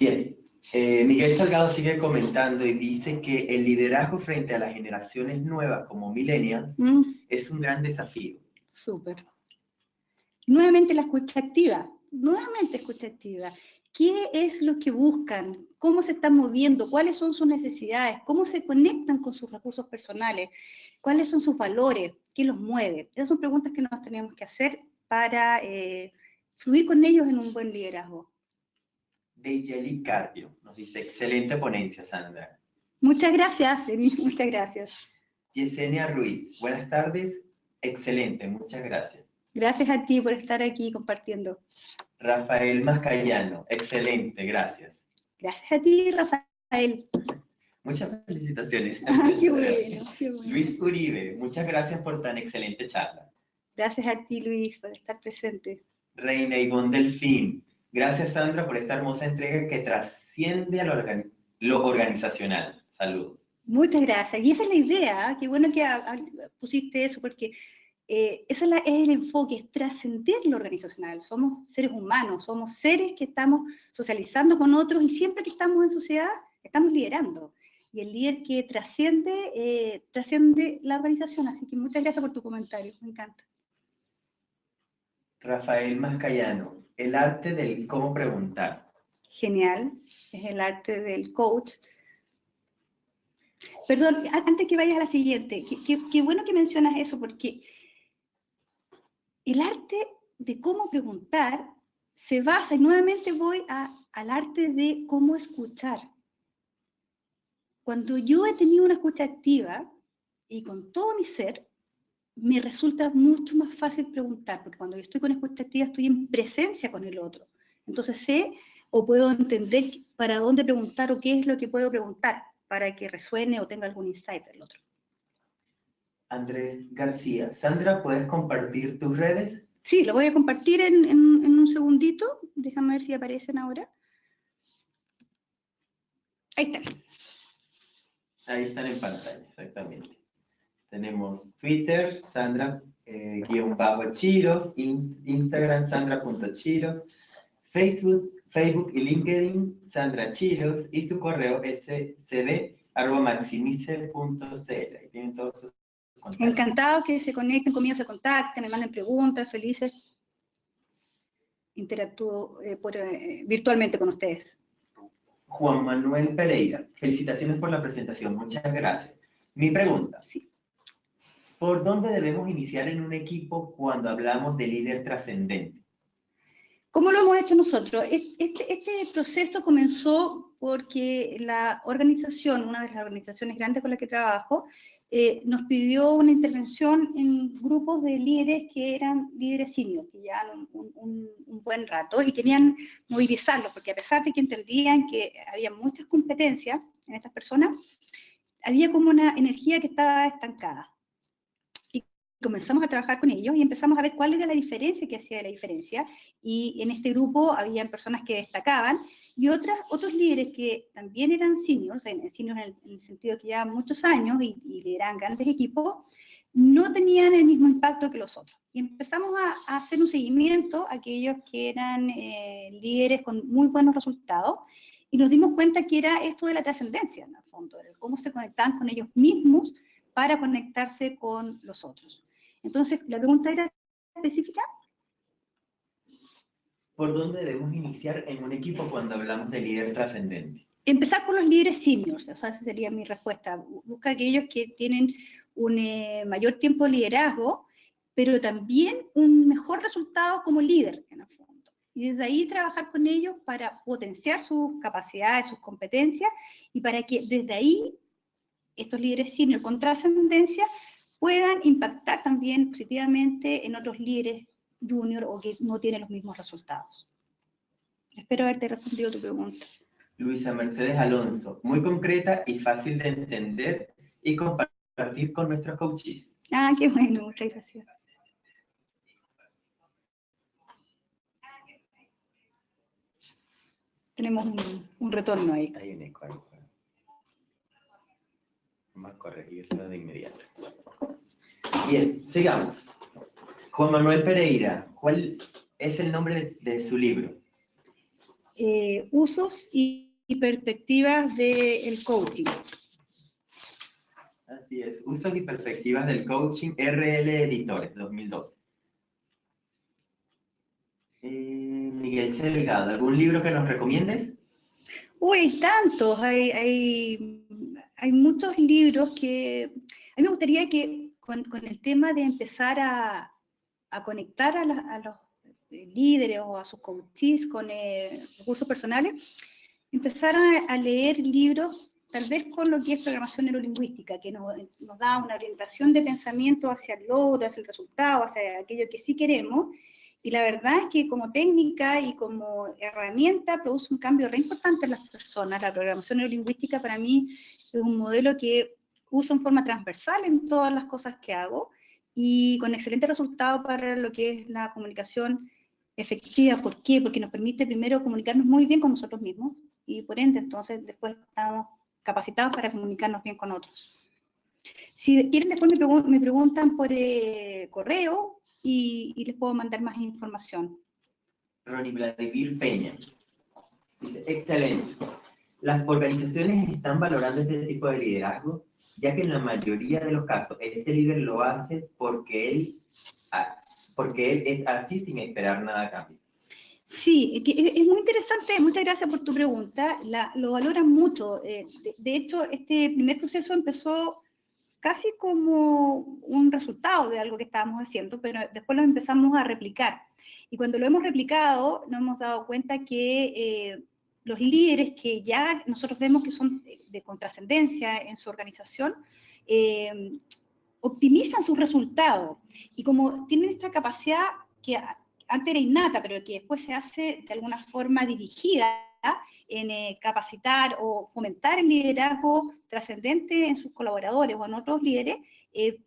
Bien. Miguel Salgado sigue comentando y dice que el liderazgo frente a las generaciones nuevas como millennials es un gran desafío. Súper. Nuevamente la escucha activa, nuevamente escucha activa. ¿Qué es lo que buscan? ¿Cómo se están moviendo? ¿Cuáles son sus necesidades? ¿Cómo se conectan con sus recursos personales? ¿Cuáles son sus valores? ¿Qué los mueve? Esas son preguntas que nos tenemos que hacer para fluir con ellos en un buen liderazgo. Deyeli Carpio nos dice, excelente ponencia, Sandra. Muchas gracias, Denis, muchas gracias. Yesenia Ruiz, buenas tardes, excelente, muchas gracias. Gracias a ti por estar aquí compartiendo. Rafael Mascayano, excelente, gracias. Gracias a ti, Rafael. Muchas felicitaciones. Qué bueno, qué bueno. Luis Uribe, muchas gracias por tan excelente charla. Gracias a ti, Luis, por estar presente. Reina Ivonne Delfín, gracias, Sandra, por esta hermosa entrega que trasciende a lo organizacional. Saludos. Muchas gracias. Y esa es la idea, qué bueno que pusiste eso, porque ese es el enfoque, es trascender lo organizacional. Somos seres humanos, somos seres que estamos socializando con otros, y siempre que estamos en sociedad, estamos liderando. Y el líder que trasciende, trasciende la organización. Así que muchas gracias por tu comentario, me encanta. Rafael Mascayano, el arte del cómo preguntar. Genial, es el arte del coach. Perdón, antes que vayas a la siguiente, qué bueno que mencionas eso, porque el arte de cómo preguntar se basa, y nuevamente voy al arte de cómo escuchar. Cuando yo he tenido una escucha activa, y con todo mi ser, me resulta mucho más fácil preguntar, porque cuando yo estoy con escucha activa estoy en presencia con el otro. Entonces sé o puedo entender para dónde preguntar o qué es lo que puedo preguntar para que resuene o tenga algún insight del otro. Andrés García, Sandra, ¿puedes compartir tus redes? Sí, lo voy a compartir en un segundito. Déjame ver si aparecen ahora. Ahí están. Ahí están en pantalla, exactamente. Tenemos Twitter, Sandra-Chiros, Instagram, Sandra.Chiros, Facebook y LinkedIn, Sandra Chiros, y su correo scb@maximice.cl. Ahí tienen todos sus contactos. Encantado que se conecten conmigo, se contacten, me manden preguntas, felices. Interactúo virtualmente con ustedes. Juan Manuel Pereira, felicitaciones por la presentación, muchas gracias. Mi pregunta, sí. ¿Por dónde debemos iniciar en un equipo cuando hablamos de líder trascendente? ¿Cómo lo hemos hecho nosotros? Este proceso comenzó porque la organización, una de las organizaciones grandes con las que trabajo, nos pidió una intervención en grupos de líderes que eran líderes senior, que llevaban un buen rato y querían movilizarlos, porque a pesar de que entendían que había muchas competencias en estas personas, había como una energía que estaba estancada. Y comenzamos a trabajar con ellos y empezamos a ver cuál era la diferencia que hacía la diferencia, y en este grupo habían personas que destacaban, y otros líderes que también eran seniors, seniors en el sentido que llevaban muchos años y lideraban grandes equipos, no tenían el mismo impacto que los otros. Y empezamos a hacer un seguimiento a aquellos que eran líderes con muy buenos resultados, y nos dimos cuenta que era esto de la trascendencia, en el fondo, de cómo se conectaban con ellos mismos para conectarse con los otros. Entonces, la pregunta era específica. ¿Por dónde debemos iniciar en un equipo cuando hablamos de líder trascendente? Empezar con los líderes seniors, o sea, esa sería mi respuesta. Busca aquellos que tienen un mayor tiempo de liderazgo, pero también un mejor resultado como líder, en el fondo. Y desde ahí trabajar con ellos para potenciar sus capacidades, sus competencias, y para que desde ahí estos líderes senior con trascendencia puedan impactar también positivamente en otros líderes junior o que no tienen los mismos resultados. Espero haberte respondido tu pregunta. Luisa Mercedes Alonso, muy concreta y fácil de entender y compartir con nuestros coaches. Ah, qué bueno, muchas gracias. Tenemos un retorno ahí. Hay un eco ahí. Vamos a corregirlo de inmediato. Bien, sigamos. Juan Manuel Pereira, ¿cuál es el nombre de su libro? Usos y perspectivas del coaching. Así es, Usos y perspectivas del coaching, RL Editores, 2012. Miguel Delgado, ¿algún libro que nos recomiendes? Uy, tantos, hay muchos libros que... A mí me gustaría que con el tema de empezar a conectar a los líderes o a sus coaches con recursos personales, empezaran a leer libros, tal vez con lo que es programación neurolingüística, que nos da una orientación de pensamiento hacia el logro, hacia el resultado, hacia aquello que sí queremos. Y la verdad es que como técnica y como herramienta produce un cambio re importante en las personas. La programación neurolingüística para mí es un modelo que uso en forma transversal en todas las cosas que hago y con excelente resultado para lo que es la comunicación efectiva. ¿Por qué? Porque nos permite primero comunicarnos muy bien con nosotros mismos y por ende entonces después estamos capacitados para comunicarnos bien con otros. Si quieren después me preguntan por correo, y les puedo mandar más información. Ronnie Vladimir Peña dice, excelente. Las organizaciones están valorando este tipo de liderazgo, ya que en la mayoría de los casos este líder lo hace porque él es así sin esperar nada a cambio. Sí, es muy interesante, muchas gracias por tu pregunta, lo valoran mucho. De hecho, este primer proceso empezó casi como un resultado de algo que estábamos haciendo, pero después lo empezamos a replicar. Y cuando lo hemos replicado, nos hemos dado cuenta que los líderes que ya nosotros vemos que son con trascendencia en su organización, optimizan sus resultados. Y como tienen esta capacidad que antes era innata, pero que después se hace de alguna forma dirigida, en capacitar o fomentar el liderazgo trascendente en sus colaboradores o en otros líderes,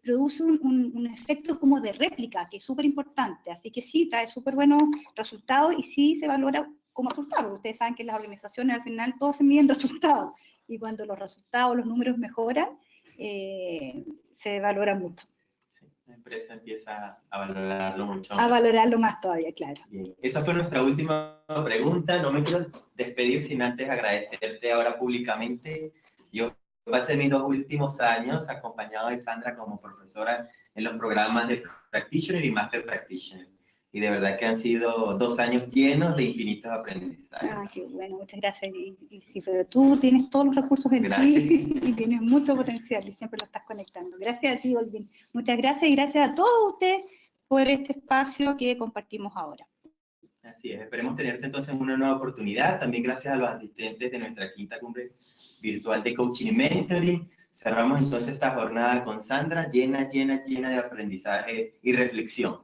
produce un efecto como de réplica, que es súper importante. Así que sí, trae súper buenos resultados y sí se valora como resultado. Ustedes saben que en las organizaciones al final todos se miden resultados, y cuando los resultados, los números mejoran, se valora mucho. La empresa empieza a valorarlo mucho. A valorarlo más todavía, claro. Bien. Esa fue nuestra última pregunta. No me quiero despedir sin antes agradecerte ahora públicamente. Yo pasé mis 2 últimos años acompañado de Sandra como profesora en los programas de Practitioner y Master Practitioner. Y de verdad que han sido 2 años llenos de infinitos aprendizajes. Ah, qué bueno, muchas gracias. Y sí, pero tú tienes todos los recursos en ti y tienes mucho potencial y siempre lo estás conectando. Gracias a ti, Olvin. Muchas gracias y gracias a todos ustedes por este espacio que compartimos ahora. Así es, esperemos tenerte entonces en una nueva oportunidad. También gracias a los asistentes de nuestra quinta cumbre virtual de Coaching y Mentoring. Cerramos entonces esta jornada con Sandra llena de aprendizaje y reflexión.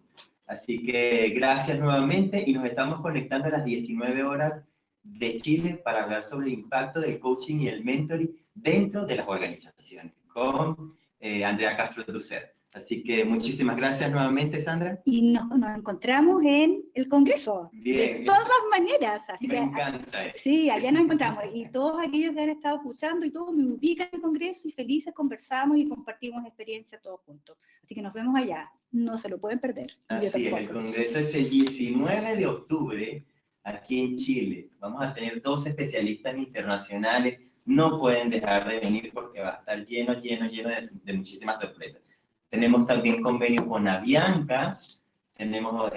Así que gracias nuevamente y nos estamos conectando a las 19 horas de Chile para hablar sobre el impacto del coaching y el mentoring dentro de las organizaciones con Andrea Castro Ducer. Así que muchísimas gracias nuevamente, Sandra. Y nos encontramos en el Congreso. Bien. De todas maneras. Así Me que, encanta eso. Sí, allá nos encontramos. Y todos aquellos que han estado escuchando y todos me ubican en el Congreso y felices conversamos y compartimos experiencias todos juntos. Así que nos vemos allá. No se lo pueden perder. Así es, el Congreso es el 19 de octubre aquí en Chile. Vamos a tener 2 especialistas internacionales. No pueden dejar de venir porque va a estar lleno de muchísimas sorpresas. Tenemos también convenio con Avianca. Tenemos...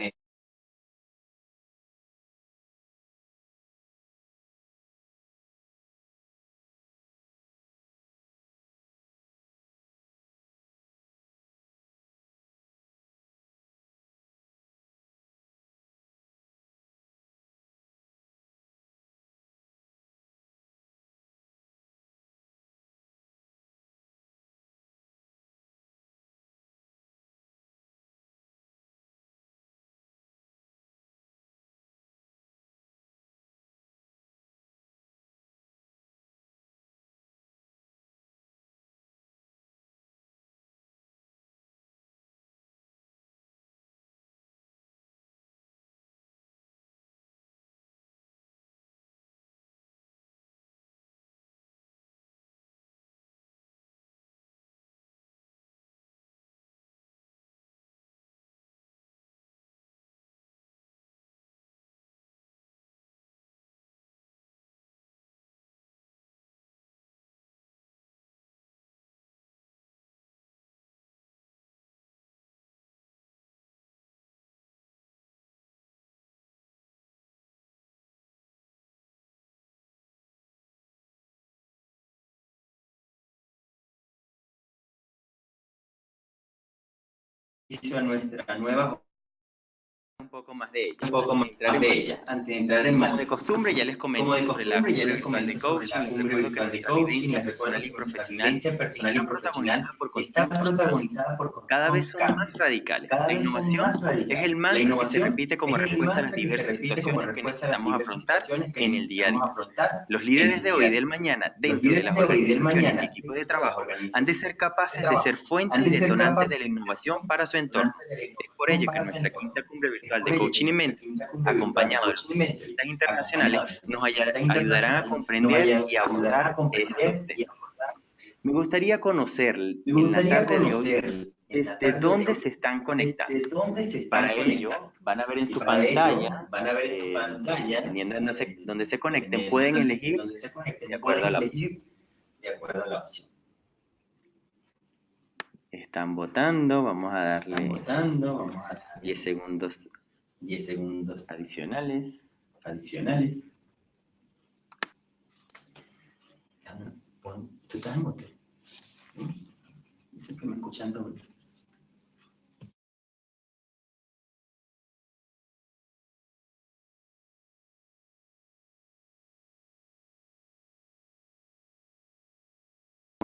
a nuestra nueva un poco más de ella. Antes de entrar en más de costumbre, ya les comento sobre la cumbre virtual de coaching. Les recuerdo que nuestra vivencia personal y profesional está protagonizada por cambios cada vez son más radicales. La innovación es el mantra que se repite como respuesta a las diversas situaciones que necesitamos afrontar en el día a día. Los líderes de hoy y del mañana, dentro de las organizaciones y equipos de trabajo, han de ser capaces de ser fuentes y detonantes de la innovación para su entorno. Es por ello que nuestra quinta cumbre virtual de coaching y mentoring, acompañado de los especialistas internacionales, nos ayudarán a comprender y abordar estos temas. Me gustaría conocer en la tarde de hoy desde dónde se están conectando. Para ello, van a ver en su pantalla, dependiendo de dónde se conecten, pueden elegir de acuerdo a la opción. Están votando, vamos a darle 10 segundos adicionales. ¿Tú estás en bote? Dicen que me escuchan doble.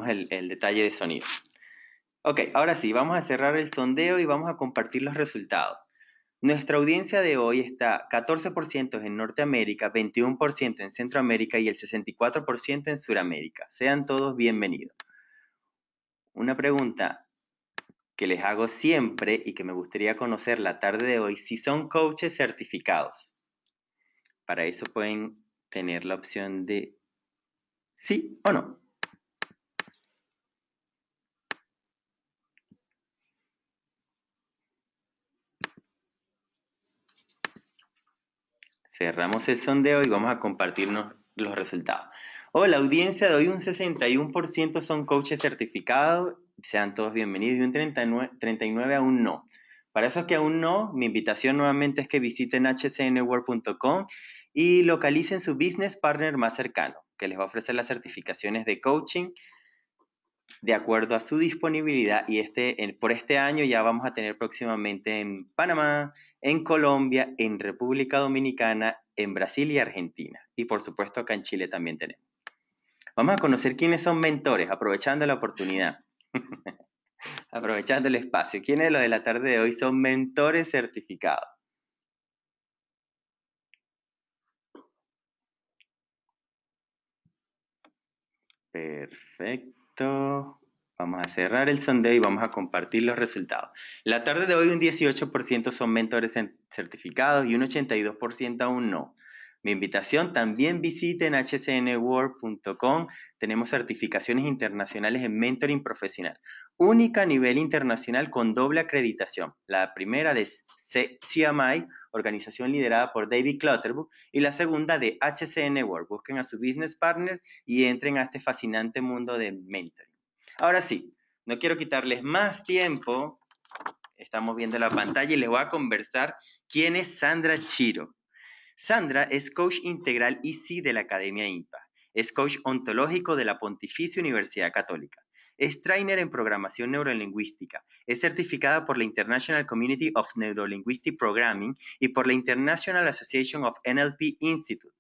El detalle de sonido. Ok, ahora sí, vamos a cerrar el sondeo y vamos a compartir los resultados. Nuestra audiencia de hoy está 14% en Norteamérica, 21% en Centroamérica y el 64% en Suramérica. Sean todos bienvenidos. Una pregunta que les hago siempre y que me gustaría conocer la tarde de hoy, si son coaches certificados. Para eso pueden tener la opción de sí o no. Cerramos el sondeo y vamos a compartirnos los resultados. Hola, audiencia de hoy, un 61% son coaches certificados, sean todos bienvenidos, y un 39% aún no. Para esos que aún no, mi invitación nuevamente es que visiten hcnworld.com y localicen su business partner más cercano, que les va a ofrecer las certificaciones de coaching de acuerdo a su disponibilidad, y por este año ya vamos a tener próximamente en Panamá, en Colombia, en República Dominicana, en Brasil y Argentina. Y por supuesto acá en Chile también tenemos. Vamos a conocer quiénes son mentores, aprovechando la oportunidad, aprovechando el espacio. ¿Quiénes de los de la tarde de hoy son mentores certificados? Perfecto. Vamos a cerrar el sondeo y vamos a compartir los resultados. La tarde de hoy un 18% son mentores certificados y un 82% aún no. Mi invitación, también visiten hcnworld.com. Tenemos certificaciones internacionales en mentoring profesional. Única a nivel internacional con doble acreditación. La primera de CMI, organización liderada por David Clutterbuck, y la segunda de HCN World. Busquen a su business partner y entren a este fascinante mundo de mentoring. Ahora sí, no quiero quitarles más tiempo. Estamos viendo la pantalla y les voy a conversar quién es Sandra Chiro. Sandra es coach integral EC de la Academia INPA. Es coach ontológico de la Pontificia Universidad Católica. Es trainer en programación neurolingüística. Es certificada por la International Community of Neurolinguistic Programming y por la International Association of NLP Institute.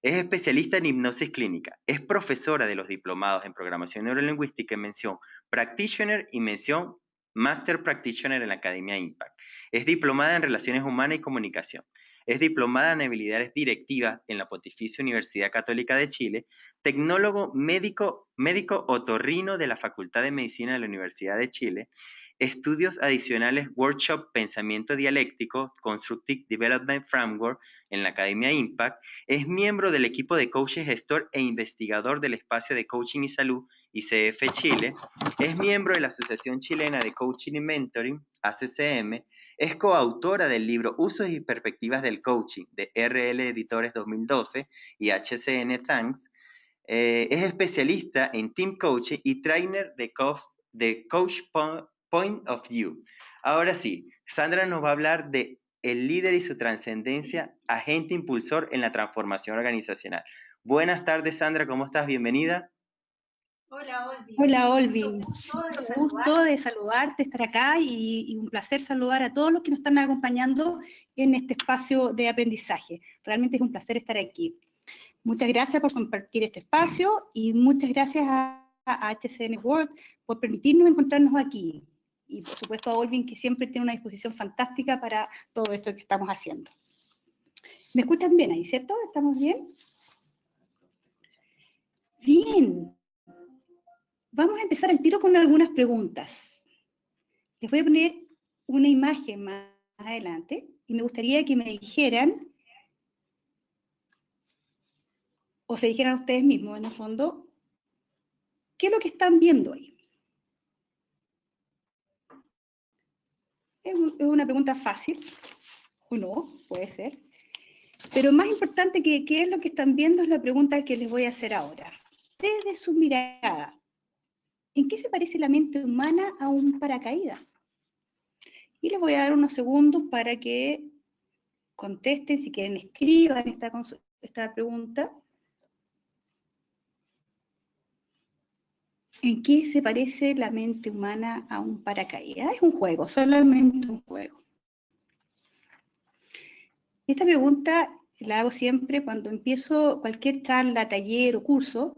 Es especialista en hipnosis clínica. Es profesora de los diplomados en programación neurolingüística en mención Practitioner y mención Master Practitioner en la Academia Impact. Es diplomada en Relaciones Humanas y Comunicación. Es diplomada en Habilidades Directivas en la Pontificia Universidad Católica de Chile. Tecnólogo médico otorrino de la Facultad de Medicina de la Universidad de Chile. Estudios adicionales, workshop Pensamiento Dialéctico, Constructive Development Framework en la Academia Impact. Es miembro del equipo de coaches, gestor e investigador del espacio de coaching y salud, ICF Chile. Es miembro de la Asociación Chilena de Coaching y Mentoring, ACCM. Es coautora del libro Usos y Perspectivas del Coaching, de RL Editores 2012 y HCN Thanks. Es especialista en team coaching y trainer de Coach Point of View. Ahora sí, Sandra nos va a hablar de el líder y su trascendencia, agente impulsor en la transformación organizacional. Buenas tardes, Sandra, ¿cómo estás? Bienvenida. Hola, Olvin. Hola, Olvin. Mucho gusto de saludarte, estar acá y un placer saludar a todos los que nos están acompañando en este espacio de aprendizaje. Realmente es un placer estar aquí. Muchas gracias por compartir este espacio y muchas gracias a HCN World por permitirnos encontrarnos aquí. Y por supuesto a Olvin, que siempre tiene una disposición fantástica para todo esto que estamos haciendo. ¿Me escuchan bien ahí, cierto? ¿Estamos bien? Bien. Vamos a empezar el tiro con algunas preguntas. Les voy a poner una imagen más adelante y me gustaría que me dijeran, o se dijeran ustedes mismos en el fondo, ¿qué es lo que están viendo ahí? Es una pregunta fácil, o no, puede ser. Pero más importante que qué es lo que están viendo es la pregunta que les voy a hacer ahora. Desde su mirada, ¿en qué se parece la mente humana a un paracaídas? Y les voy a dar unos segundos para que contesten, si quieren escriban esta pregunta. ¿En qué se parece la mente humana a un paracaídas? Es un juego, solamente un juego. Esta pregunta la hago siempre cuando empiezo cualquier charla, taller o curso,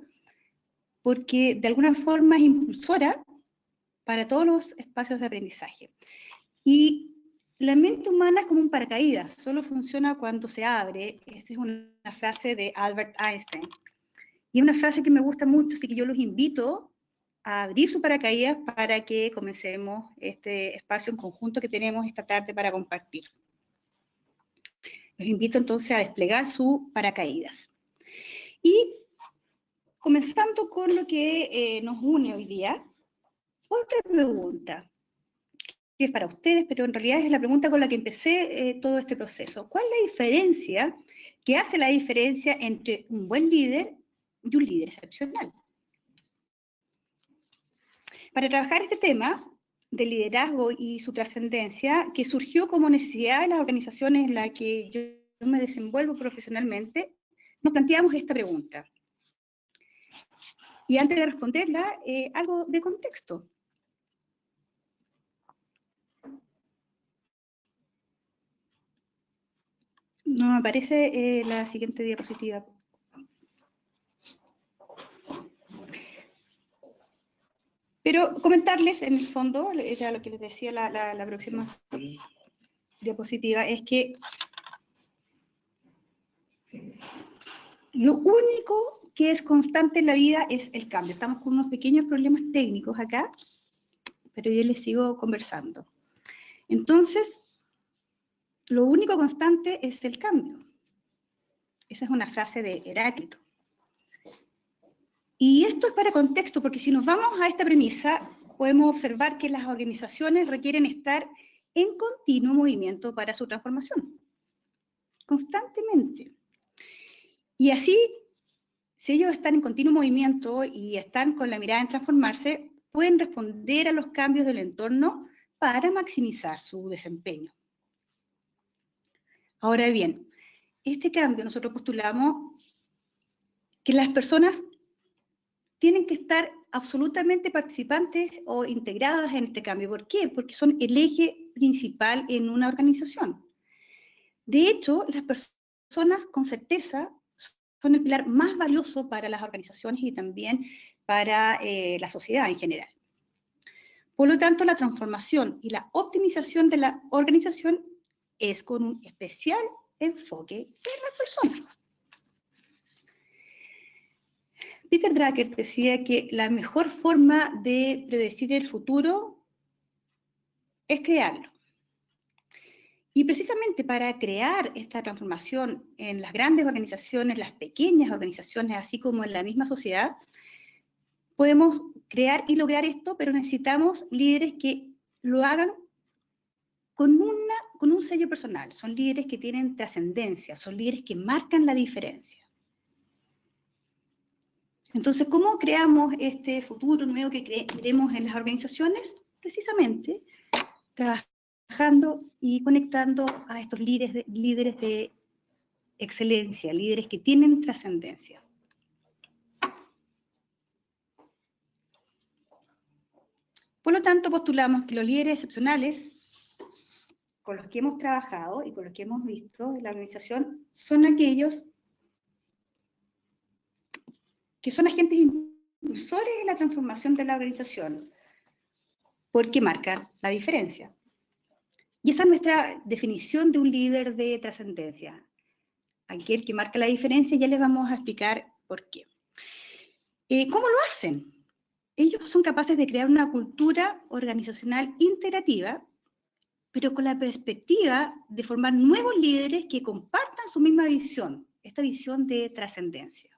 porque de alguna forma es impulsora para todos los espacios de aprendizaje. Y la mente humana es como un paracaídas, solo funciona cuando se abre. Esta es una frase de Albert Einstein. Y es una frase que me gusta mucho, así que yo los invito a abrir su paracaídas para que comencemos este espacio en conjunto que tenemos esta tarde para compartir. Los invito entonces a desplegar su paracaídas. Y comenzando con lo que nos une hoy día, otra pregunta, que es para ustedes, pero en realidad es la pregunta con la que empecé todo este proceso. ¿Cuál es la diferencia, qué hace la diferencia entre un buen líder y un líder excepcional? Para trabajar este tema de liderazgo y su trascendencia, que surgió como necesidad de las organizaciones en las que yo me desenvuelvo profesionalmente, nos planteamos esta pregunta. Y antes de responderla, algo de contexto. No me aparece la siguiente diapositiva. Pero comentarles, en el fondo, era lo que les decía la próxima diapositiva, es que lo único que es constante en la vida es el cambio. Estamos con unos pequeños problemas técnicos acá, pero yo les sigo conversando. Entonces, lo único constante es el cambio. Esa es una frase de Heráclito. Y esto es para contexto, porque si nos vamos a esta premisa, podemos observar que las organizaciones requieren estar en continuo movimiento para su transformación, constantemente. Y así, si ellos están en continuo movimiento y están con la mirada en transformarse, pueden responder a los cambios del entorno para maximizar su desempeño. Ahora bien, este cambio nosotros postulamos que las personas tienen que estar absolutamente participantes o integradas en este cambio. ¿Por qué? Porque son el eje principal en una organización. De hecho, las personas con certeza son el pilar más valioso para las organizaciones y también para la sociedad en general. Por lo tanto, la transformación y la optimización de la organización es con un especial enfoque en las personas. Peter Drucker decía que la mejor forma de predecir el futuro es crearlo. Y precisamente para crear esta transformación en las grandes organizaciones, las pequeñas organizaciones, así como en la misma sociedad, podemos crear y lograr esto, pero necesitamos líderes que lo hagan con un sello personal. Son líderes que tienen trascendencia, son líderes que marcan la diferencia. Entonces, ¿cómo creamos este futuro nuevo que queremos en las organizaciones? Precisamente trabajando y conectando a estos líderes de excelencia, líderes que tienen trascendencia. Por lo tanto, postulamos que los líderes excepcionales con los que hemos trabajado y con los que hemos visto en la organización son aquellos que son agentes impulsores de la transformación de la organización, porque marcan la diferencia. Y esa es nuestra definición de un líder de trascendencia. Aquel que marca la diferencia, ya les vamos a explicar por qué. ¿Cómo lo hacen? Ellos son capaces de crear una cultura organizacional integrativa, pero con la perspectiva de formar nuevos líderes que compartan su misma visión, esta visión de trascendencia.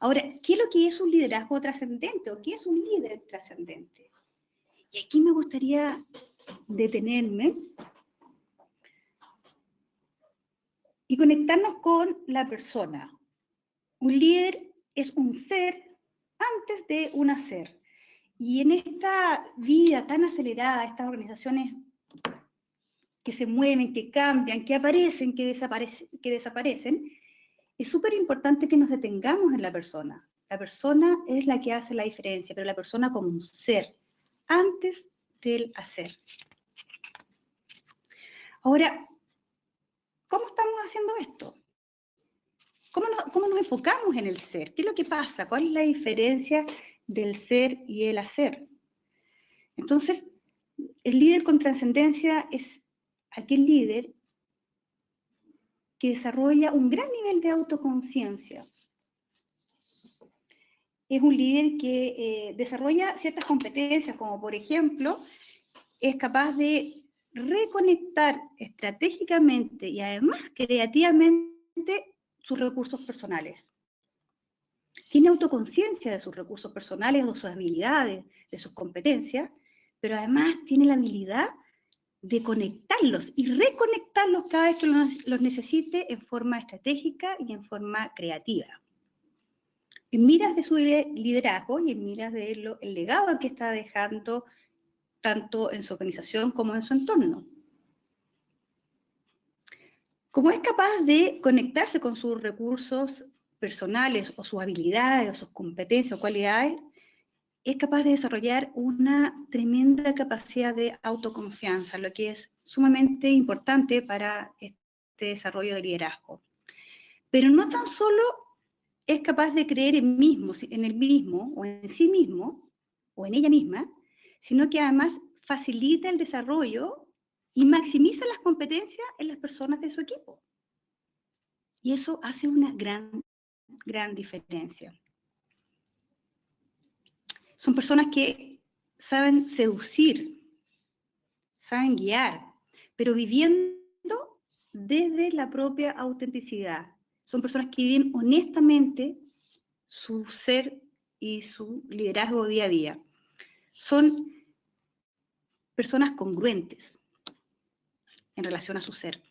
Ahora, ¿qué es lo que es un liderazgo trascendente o qué es un líder trascendente? Y aquí me gustaría detenerme y conectarnos con la persona. Un líder es un ser antes de un hacer. Y en esta vida tan acelerada, estas organizaciones que se mueven, que cambian, que aparecen, que desaparecen, es súper importante que nos detengamos en la persona. La persona es la que hace la diferencia, pero la persona como un ser, antes del hacer. Ahora, ¿cómo estamos haciendo esto? ¿Cómo nos enfocamos en el ser? ¿Qué es lo que pasa? ¿Cuál es la diferencia del ser y el hacer? Entonces, el líder con trascendencia es aquel líder que desarrolla un gran nivel de autoconciencia. Es un líder que desarrolla ciertas competencias, como por ejemplo, es capaz de reconectar estratégicamente y además creativamente sus recursos personales. Tiene autoconciencia de sus recursos personales, de sus habilidades, de sus competencias, pero además tiene la habilidad de conectarlos y reconectarlos cada vez que los necesite en forma estratégica y en forma creativa. En miras de su liderazgo y en miras del legado que está dejando tanto en su organización como en su entorno. Como es capaz de conectarse con sus recursos personales o sus habilidades o sus competencias o cualidades, es capaz de desarrollar una tremenda capacidad de autoconfianza, lo que es sumamente importante para este desarrollo de liderazgo. Pero no tan solo es capaz de creer en el mismo o en sí mismo, o en ella misma, sino que además facilita el desarrollo y maximiza las competencias en las personas de su equipo. Y eso hace una gran diferencia. Son personas que saben seducir, saben guiar, pero viviendo desde la propia autenticidad. Son personas que viven honestamente su ser y su liderazgo día a día. Son personas congruentes en relación a su ser.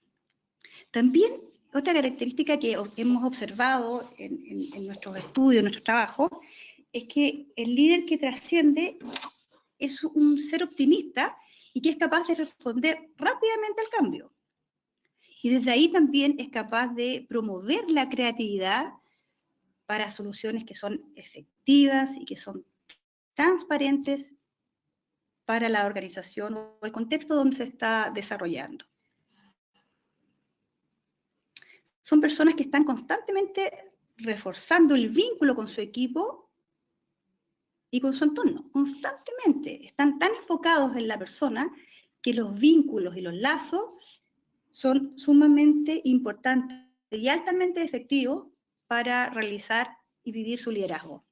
También otra característica que hemos observado en nuestros estudios, en nuestro trabajo, es que el líder que trasciende es un ser optimista y que es capaz de responder rápidamente al cambio. Y desde ahí también es capaz de promover la creatividad para soluciones que son efectivas y que son transparentes para la organización o el contexto donde se está desarrollando. Son personas que están constantemente reforzando el vínculo con su equipo y con su entorno, constantemente. Están tan enfocados en la persona que los vínculos y los lazos son sumamente importantes y altamente efectivos para realizar y vivir su liderazgo.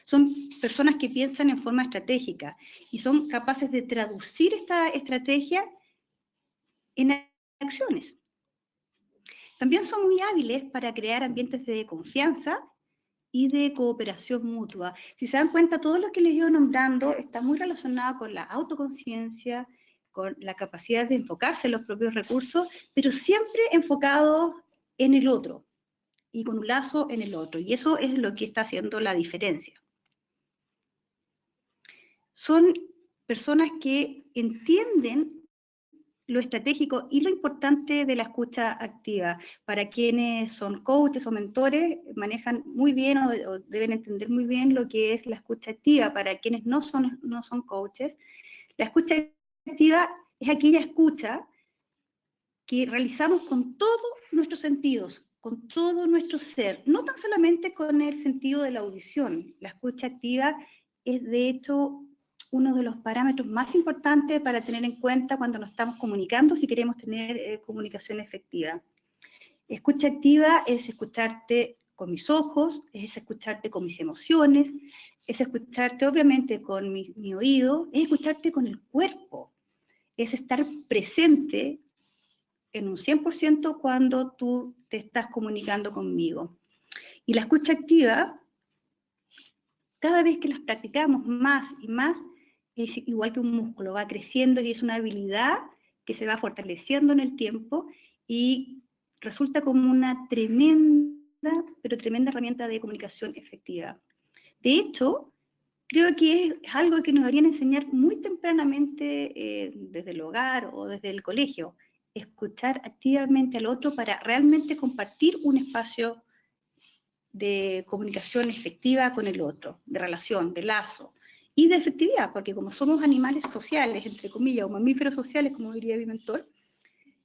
Son personas que piensan en forma estratégica y son capaces de traducir esta estrategia en acciones. También son muy hábiles para crear ambientes de confianza y de cooperación mutua. Si se dan cuenta, todo lo que les he ido nombrando está muy relacionado con la autoconciencia, con la capacidad de enfocarse en los propios recursos, pero siempre enfocados en el otro y con un lazo en el otro. Y eso es lo que está haciendo la diferencia. Son personas que entienden lo estratégico y lo importante de la escucha activa. Para quienes son coaches o mentores, manejan muy bien o deben entender muy bien lo que es la escucha activa. Para quienes no son coaches, la escucha activa es aquella escucha que realizamos con todos nuestros sentidos, con todo nuestro ser, no tan solamente con el sentido de la audición. La escucha activa es, de hecho, uno de los parámetros más importantes para tener en cuenta cuando nos estamos comunicando si queremos tener comunicación efectiva. Escucha activa es escucharte con mis ojos, es escucharte con mis emociones, es escucharte obviamente con mi oído, es escucharte con el cuerpo, es estar presente en un 100% cuando tú te estás comunicando conmigo. Y la escucha activa, cada vez que las practicamos más y más, es igual que un músculo, va creciendo y es una habilidad que se va fortaleciendo en el tiempo y resulta como una tremenda herramienta de comunicación efectiva. De hecho, creo que es algo que nos deberían enseñar muy tempranamente desde el hogar o desde el colegio, escuchar activamente al otro para realmente compartir un espacio de comunicación efectiva con el otro, de relación, de lazo, y de efectividad, porque como somos animales sociales, entre comillas, o mamíferos sociales, como diría mi mentor,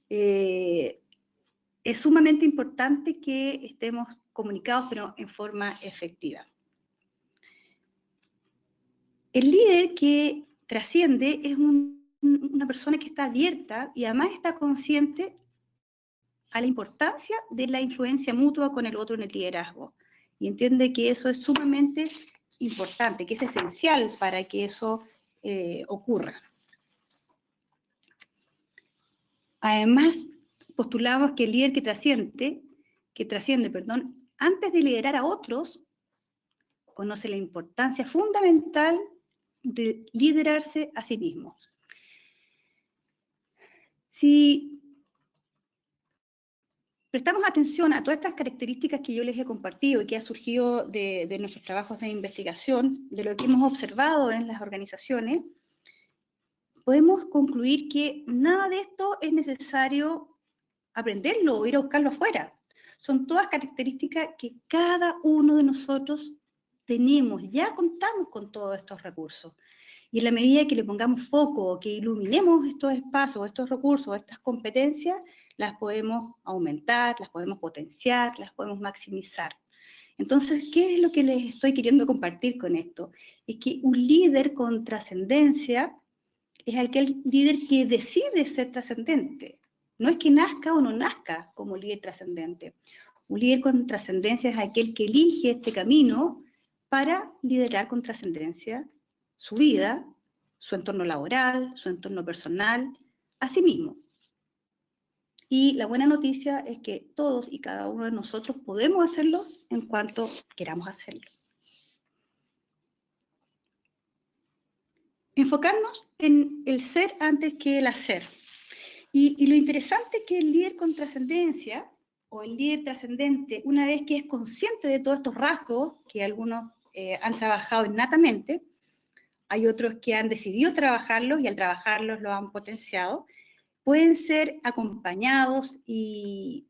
es sumamente importante que estemos comunicados, pero en forma efectiva. El líder que trasciende es una persona que está abierta y además está consciente a la importancia de la influencia mutua con el otro en el liderazgo. Y entiende que eso es sumamente importante, que es esencial para que eso ocurra. Además, postulamos que el líder que trasciende, antes de liderar a otros, conoce la importancia fundamental de liderarse a sí mismo. Si prestamos atención a todas estas características que yo les he compartido y que ha surgido de nuestros trabajos de investigación, de lo que hemos observado en las organizaciones, podemos concluir que nada de esto es necesario aprenderlo o ir a buscarlo afuera. Son todas características que cada uno de nosotros tenemos, ya contamos con todos estos recursos. Y en la medida que le pongamos foco, que iluminemos estos espacios, estos recursos, estas competencias, las podemos aumentar, las podemos potenciar, las podemos maximizar. Entonces, ¿qué es lo que les estoy queriendo compartir con esto? Es que un líder con trascendencia es aquel líder que decide ser trascendente. No es que nazca o no nazca como líder trascendente. Un líder con trascendencia es aquel que elige este camino para liderar con trascendencia su vida, su entorno laboral, su entorno personal, a sí mismo. Y la buena noticia es que todos y cada uno de nosotros podemos hacerlo en cuanto queramos hacerlo. Enfocarnos en el ser antes que el hacer. Y lo interesante es que el líder con trascendencia, o el líder trascendente, una vez que es consciente de todos estos rasgos, que algunos han trabajado innatamente, hay otros que han decidido trabajarlos y al trabajarlos lo han potenciado, pueden ser acompañados y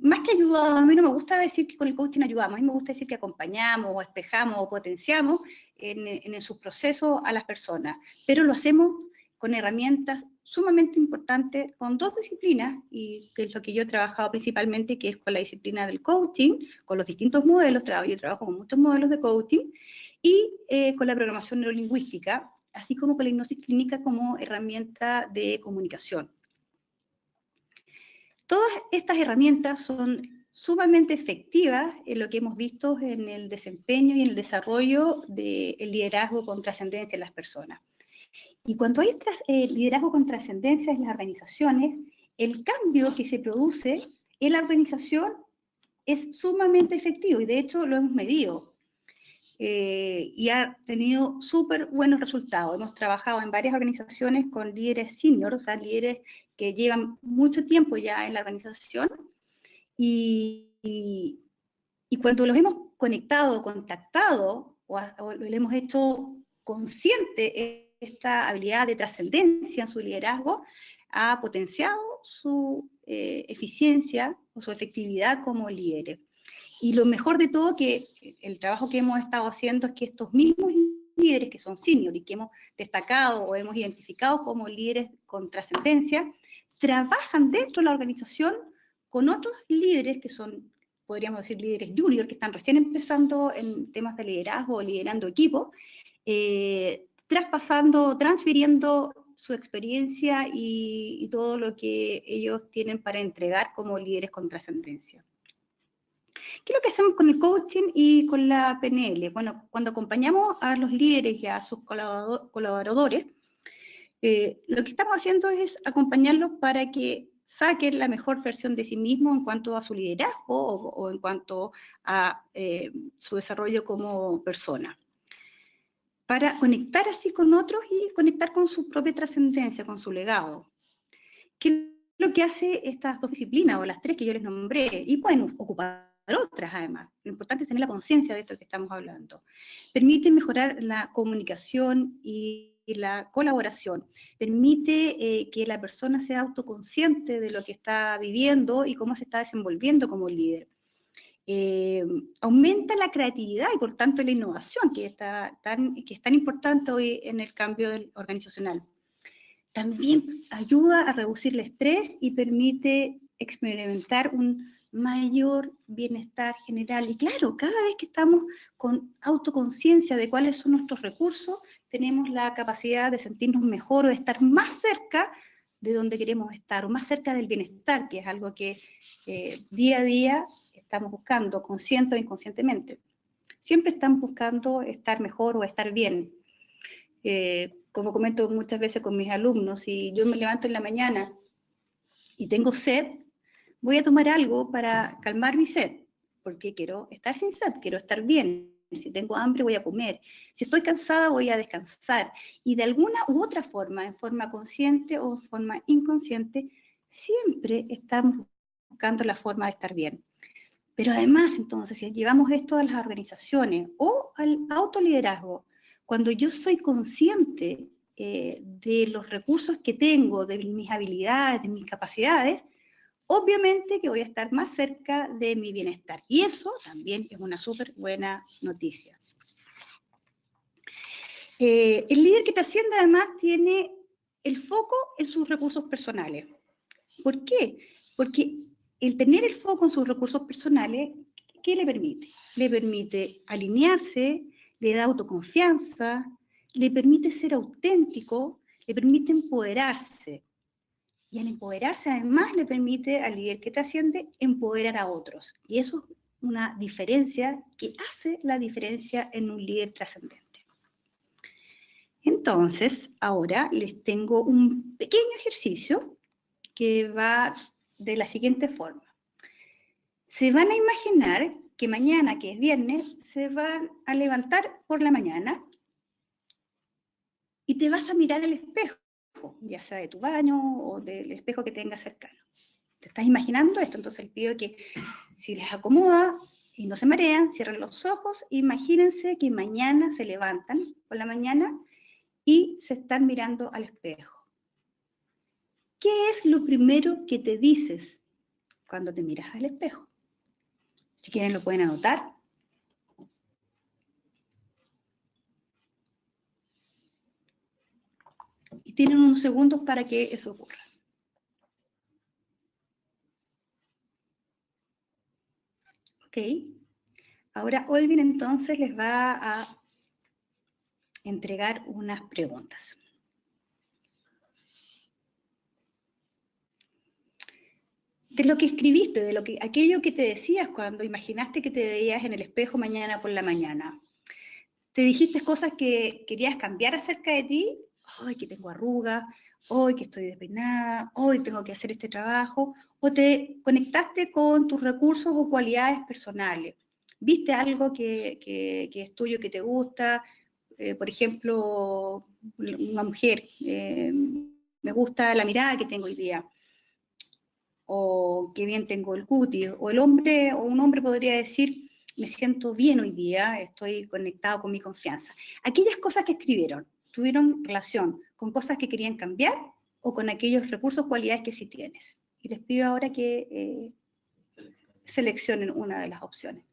más que ayudados. A mí no me gusta decir que con el coaching ayudamos, a mí me gusta decir que acompañamos o espejamos o potenciamos en sus procesos a las personas, pero lo hacemos con herramientas sumamente importantes, con dos disciplinas, y que es lo que yo he trabajado principalmente, que es con la disciplina del coaching, con los distintos modelos, yo trabajo con muchos modelos de coaching, y con la programación neurolingüística, así como con la hipnosis clínica como herramienta de comunicación. Todas estas herramientas son sumamente efectivas en lo que hemos visto en el desempeño y en el desarrollo del liderazgo con trascendencia en las personas. Y cuando hay liderazgo con trascendencia en las organizaciones, el cambio que se produce en la organización es sumamente efectivo, y de hecho lo hemos medido. Y ha tenido súper buenos resultados. Hemos trabajado en varias organizaciones con líderes senior, o sea, líderes que llevan mucho tiempo ya en la organización, y cuando los hemos conectado, contactado, o le hemos hecho consciente esta habilidad de trascendencia en su liderazgo, ha potenciado su eficiencia o su efectividad como líderes. Y lo mejor de todo, que el trabajo que hemos estado haciendo es que estos mismos líderes que son senior y que hemos destacado o hemos identificado como líderes con trascendencia, trabajan dentro de la organización con otros líderes que son, podríamos decir, líderes junior, que están recién empezando en temas de liderazgo o liderando equipos, transfiriendo su experiencia y todo lo que ellos tienen para entregar como líderes con trascendencia. ¿Qué es lo que hacemos con el coaching y con la PNL? Bueno, cuando acompañamos a los líderes y a sus colaboradores, lo que estamos haciendo es acompañarlos para que saquen la mejor versión de sí mismos en cuanto a su liderazgo o en cuanto a su desarrollo como persona, para conectar así con otros y conectar con su propia trascendencia, con su legado. ¿Qué es lo que hace estas dos disciplinas, o las tres que yo les nombré? Y pueden ocupar otras además. Lo importante es tener la conciencia de esto que estamos hablando. Permite mejorar la comunicación y la colaboración. Permite que la persona sea autoconsciente de lo que está viviendo y cómo se está desenvolviendo como líder. Aumenta la creatividad y por tanto la innovación, que es tan importante hoy en el cambio organizacional. También ayuda a reducir el estrés y permite experimentar un mayor bienestar general. Y claro, cada vez que estamos con autoconciencia de cuáles son nuestros recursos, tenemos la capacidad de sentirnos mejor o de estar más cerca de donde queremos estar, o más cerca del bienestar, que es algo que día a día estamos buscando, consciente o inconscientemente. Siempre estamos buscando estar mejor o estar bien. Como comento muchas veces con mis alumnos, si yo me levanto en la mañana y tengo sed, voy a tomar algo para calmar mi sed, porque quiero estar sin sed, quiero estar bien. Si tengo hambre, voy a comer. Si estoy cansada, voy a descansar. Y de alguna u otra forma, en forma consciente o en forma inconsciente, siempre estamos buscando la forma de estar bien. Pero además, entonces, si llevamos esto a las organizaciones o al autoliderazgo, cuando yo soy consciente de los recursos que tengo, de mis habilidades, de mis capacidades, obviamente que voy a estar más cerca de mi bienestar. Y eso también es una súper buena noticia. El líder que trasciende además tiene el foco en sus recursos personales. ¿Por qué? Porque el tener el foco en sus recursos personales, ¿qué le permite? Le permite alinearse, le da autoconfianza, le permite ser auténtico, le permite empoderarse. Y al empoderarse, además, le permite al líder que trasciende empoderar a otros. Y eso es una diferencia que hace la diferencia en un líder trascendente. Entonces, ahora les tengo un pequeño ejercicio que va de la siguiente forma. Se van a imaginar que mañana, que es viernes, se van a levantar por la mañana y te vas a mirar al espejo, ya sea de tu baño o del espejo que tengas cercano. ¿Te estás imaginando esto? Entonces les pido que, si les acomoda y no se marean, cierren los ojos, imagínense que mañana se levantan por la mañana y se están mirando al espejo. ¿Qué es lo primero que te dices cuando te miras al espejo? Si quieren lo pueden anotar. Y tienen unos segundos para que eso ocurra. Ok. Ahora Olvin entonces les va a entregar unas preguntas. De lo que escribiste, de aquello que te decías cuando imaginaste que te veías en el espejo mañana por la mañana. ¿Te dijiste cosas que querías cambiar acerca de ti? Hoy que tengo arrugas, hoy que estoy despeinada, hoy tengo que hacer este trabajo. ¿O te conectaste con tus recursos o cualidades personales? ¿Viste algo que es tuyo, que te gusta? Por ejemplo, una mujer, me gusta la mirada que tengo hoy día, o qué bien tengo el cutis, o el hombre, o un hombre podría decir, me siento bien hoy día, estoy conectado con mi confianza. Aquellas cosas que escribieron, ¿tuvieron relación con cosas que querían cambiar o con aquellos recursos, cualidades que sí tienes? Y les pido ahora que seleccionen una de las opciones.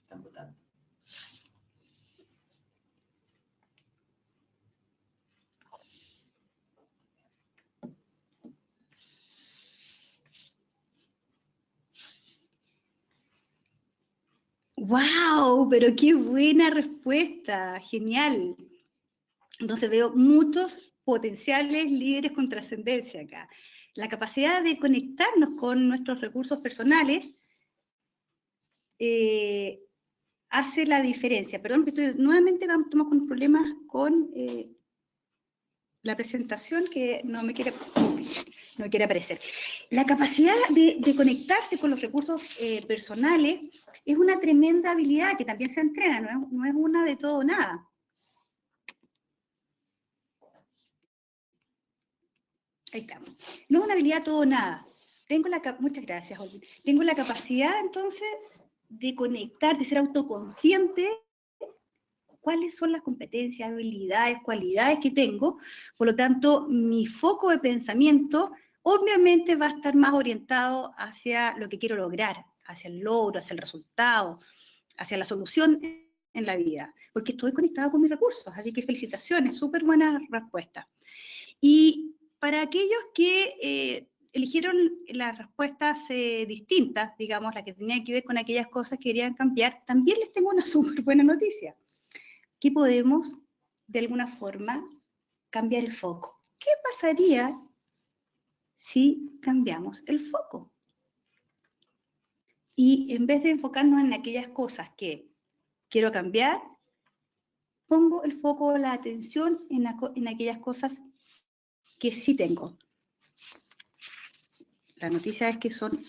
Están votando. ¡Wow! Pero qué buena respuesta, genial. Entonces veo muchos potenciales líderes con trascendencia acá. La capacidad de conectarnos con nuestros recursos personales hace la diferencia. Perdón, que nuevamente estamos con problemas con la presentación que no me quiere aparecer. La capacidad de conectarse con los recursos personales es una tremenda habilidad que también se entrena, no es una de todo o nada. Ahí estamos. No es una habilidad todo o nada. Muchas gracias, Olvin. Tengo la capacidad, entonces, de conectar, de ser autoconsciente cuáles son las competencias, habilidades, cualidades que tengo. Por lo tanto, mi foco de pensamiento obviamente va a estar más orientado hacia lo que quiero lograr, hacia el logro, hacia el resultado, hacia la solución en la vida, porque estoy conectada con mis recursos. Así que felicitaciones, súper buena respuesta. Y para aquellos que eligieron las respuestas distintas, digamos, las que tenían que ver con aquellas cosas que querían cambiar, también les tengo una súper buena noticia, que podemos, de alguna forma, cambiar el foco. ¿Qué pasaría si cambiamos el foco? Y en vez de enfocarnos en aquellas cosas que quiero cambiar, pongo el foco, la atención en aquellas cosas que sí tengo. La noticia es que son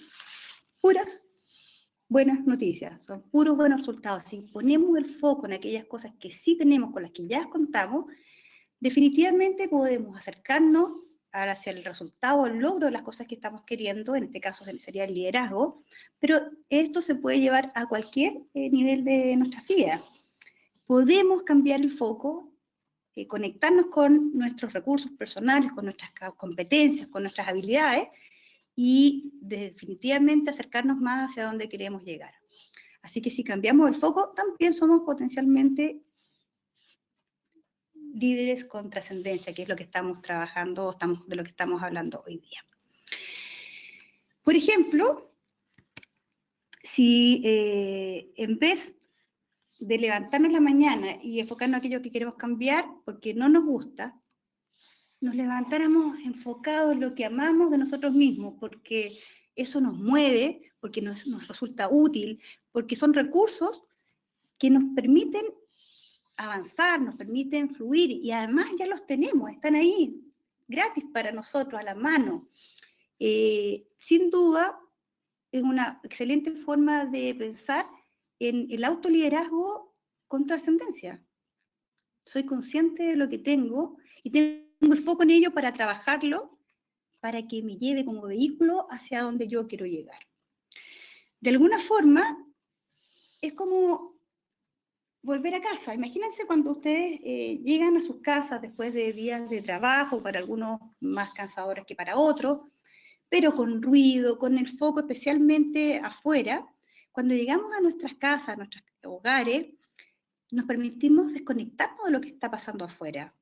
puras buenas noticias, son puros buenos resultados. Si ponemos el foco en aquellas cosas que sí tenemos, con las que ya contamos, definitivamente podemos acercarnos hacia el resultado, el logro de las cosas que estamos queriendo, en este caso sería el liderazgo, pero esto se puede llevar a cualquier nivel de nuestras vidas. Podemos cambiar el foco, conectarnos con nuestros recursos personales, con nuestras competencias, con nuestras habilidades, y definitivamente acercarnos más hacia donde queremos llegar. Así que si cambiamos el foco, también somos potencialmente líderes con trascendencia, que es lo que estamos trabajando, de lo que estamos hablando hoy día. Por ejemplo, si en vez de levantarnos en la mañana y enfocarnos en aquello que queremos cambiar porque no nos gusta, nos levantáramos enfocados en lo que amamos de nosotros mismos, porque eso nos mueve, porque nos resulta útil, porque son recursos que nos permiten avanzar, nos permiten fluir, y además ya los tenemos, están ahí, gratis para nosotros, a la mano. Sin duda, es una excelente forma de pensar en el autoliderazgo con trascendencia. Soy consciente de lo que tengo y tengo el foco en ello para trabajarlo, para que me lleve como vehículo hacia donde yo quiero llegar. De alguna forma, es como volver a casa. Imagínense cuando ustedes llegan a sus casas después de días de trabajo, para algunos más cansadores que para otros, pero con ruido, con el foco especialmente afuera. Cuando llegamos a nuestras casas, a nuestros hogares, nos permitimos desconectarnos de lo que está pasando afuera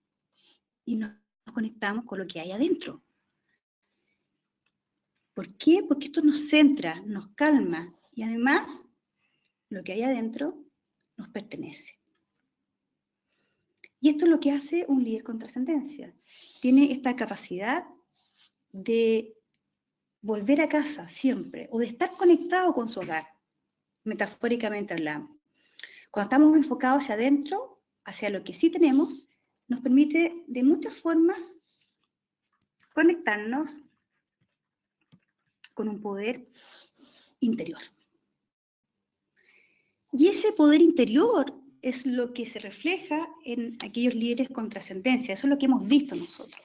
y nos conectamos con lo que hay adentro. ¿Por qué? Porque esto nos centra, nos calma y además lo que hay adentro nos pertenece. Y esto es lo que hace un líder con trascendencia. Tiene esta capacidad de volver a casa siempre, o de estar conectado con su hogar, metafóricamente hablando. Cuando estamos enfocados hacia adentro, hacia lo que sí tenemos, nos permite de muchas formas conectarnos con un poder interior. Y ese poder interior es lo que se refleja en aquellos líderes con trascendencia. Eso es lo que hemos visto nosotros.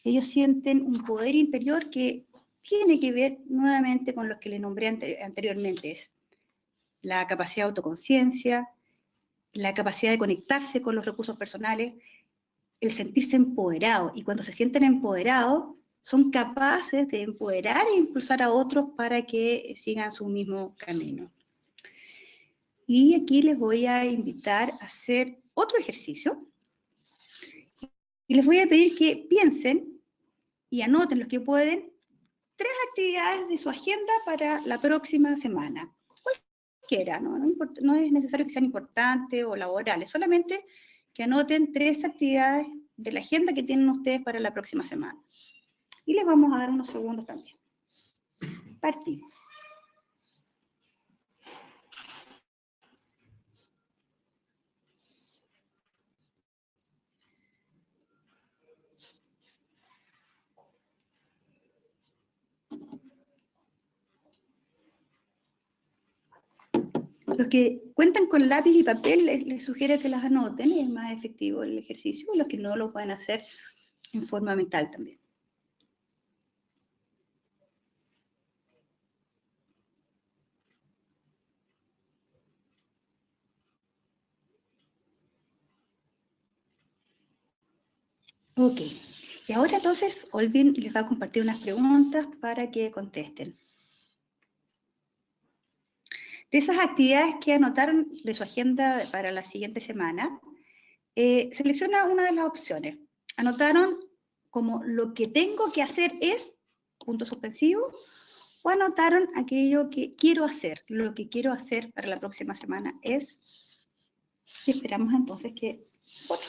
Ellos sienten un poder interior que tiene que ver nuevamente con lo que le nombré anteriormente. Es la capacidad de autoconciencia, la capacidad de conectarse con los recursos personales, el sentirse empoderado. Y cuando se sienten empoderados, son capaces de empoderar e impulsar a otros para que sigan su mismo camino. Y aquí les voy a invitar a hacer otro ejercicio. Y les voy a pedir que piensen y anoten los que pueden 3 actividades de su agenda para la próxima semana. Cualquiera, no es necesario que sean importantes o laborales, solamente que anoten 3 actividades de la agenda que tienen ustedes para la próxima semana. Y les vamos a dar unos segundos también. Partimos. Los que cuentan con lápiz y papel, les sugiero que las anoten, y es más efectivo el ejercicio, y los que no lo pueden hacer en forma mental también. Ok, y ahora entonces Olvin les va a compartir unas preguntas para que contesten. De esas actividades que anotaron de su agenda para la siguiente semana, selecciona una de las opciones. Anotaron como lo que tengo que hacer es, punto suspensivo, o anotaron aquello que quiero hacer. Lo que quiero hacer para la próxima semana es, y esperamos entonces que voten.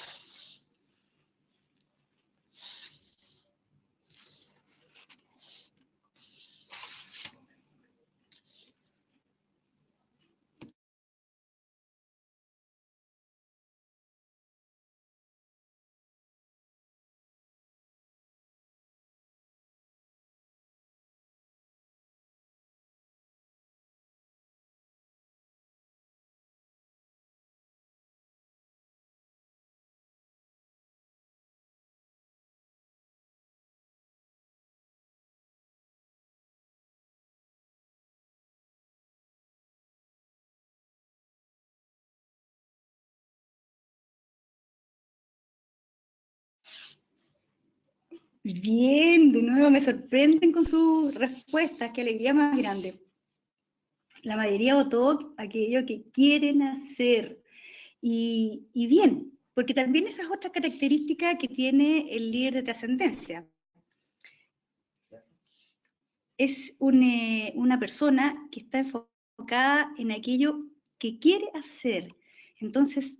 Bien, de nuevo me sorprenden con sus respuestas, qué alegría más grande. La mayoría votó aquello que quieren hacer. Y bien, porque también esa es otra característica que tiene el líder de trascendencia. es una persona que está enfocada en aquello que quiere hacer. Entonces,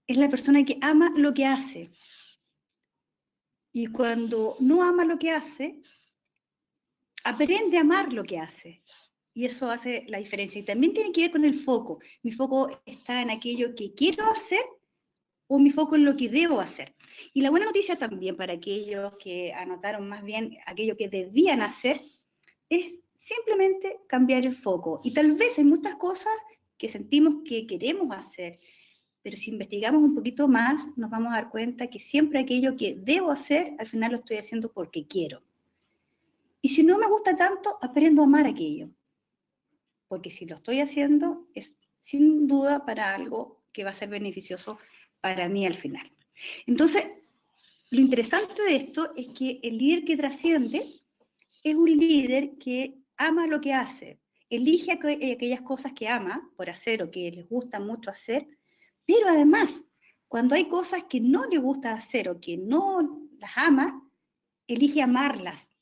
es la persona que ama lo que hace. Y cuando no ama lo que hace, aprende a amar lo que hace. Y eso hace la diferencia. Y también tiene que ver con el foco. Mi foco está en aquello que quiero hacer o mi foco en lo que debo hacer. Y la buena noticia también para aquellos que anotaron más bien aquello que debían hacer es simplemente cambiar el foco. Y tal vez hay muchas cosas que sentimos que queremos hacer, pero si investigamos un poquito más, nos vamos a dar cuenta que siempre aquello que debo hacer, al final lo estoy haciendo porque quiero. Y si no me gusta tanto, aprendo a amar aquello. Porque si lo estoy haciendo, es sin duda para algo que va a ser beneficioso para mí al final. Entonces, lo interesante de esto es que el líder que trasciende es un líder que ama lo que hace, elige aquellas cosas que ama por hacer o que les gusta mucho hacer, pero además, cuando hay cosas que no le gusta hacer o que no las ama, elige amarlas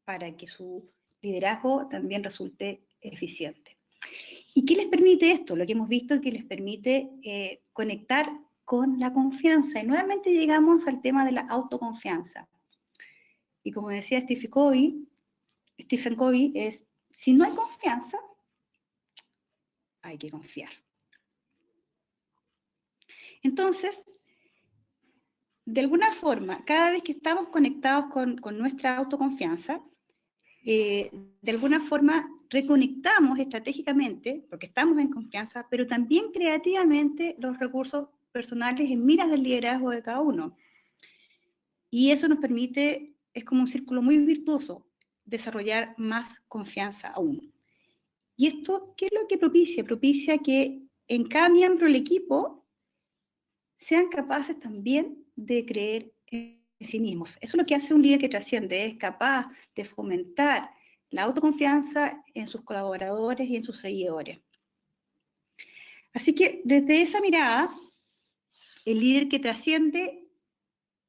para que su liderazgo también resulte eficiente. ¿Y qué les permite esto? Lo que hemos visto es que les permite conectar con la confianza. Y nuevamente llegamos al tema de la autoconfianza. Y como decía Stephen Covey es, si no hay confianza, hay que confiar. Entonces, de alguna forma, cada vez que estamos conectados con nuestra autoconfianza, de alguna forma reconectamos estratégicamente, porque estamos en confianza, pero también creativamente los recursos personales en miras del liderazgo de cada uno. Y eso nos permite, es como un círculo muy virtuoso, desarrollar más confianza aún. ¿Y esto qué es lo que propicia? Propicia que en cada miembro del equipo sean capaces también de creer en sí mismos. Eso es lo que hace un líder que trasciende, es capaz de fomentar la autoconfianza en sus colaboradores y en sus seguidores. Así que desde esa mirada, el líder que trasciende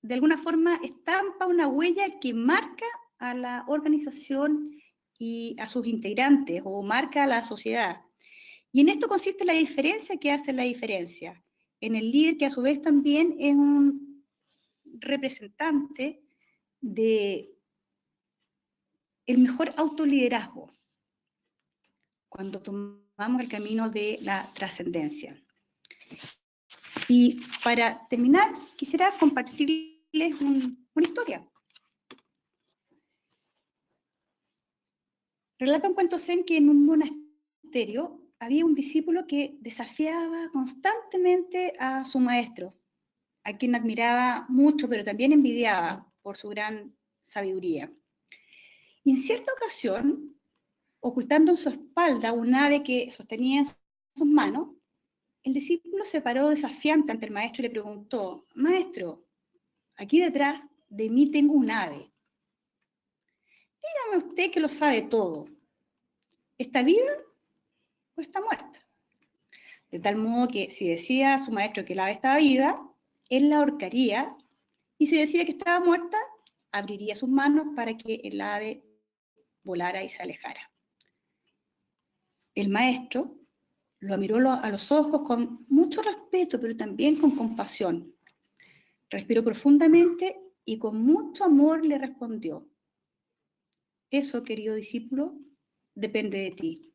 de alguna forma estampa una huella que marca a la organización y a sus integrantes o marca a la sociedad. Y en esto consiste la diferencia que hace la diferencia. En el líder que a su vez también es un representante de el mejor autoliderazgo cuando tomamos el camino de la trascendencia. Y para terminar, quisiera compartirles una historia. Relata un cuento zen que en un monasterio había un discípulo que desafiaba constantemente a su maestro, a quien admiraba mucho, pero también envidiaba por su gran sabiduría. Y en cierta ocasión, ocultando en su espalda un ave que sostenía en sus manos, el discípulo se paró desafiante ante el maestro y le preguntó: Maestro, aquí detrás de mí tengo un ave. Dígame usted que lo sabe todo. ¿Está viva o está muerta? De tal modo que si decía a su maestro que el ave estaba viva, él la ahorcaría, y si decía que estaba muerta, abriría sus manos para que el ave volara y se alejara. El maestro lo miró a los ojos con mucho respeto, pero también con compasión. Respiró profundamente y con mucho amor le respondió: eso, querido discípulo, depende de ti.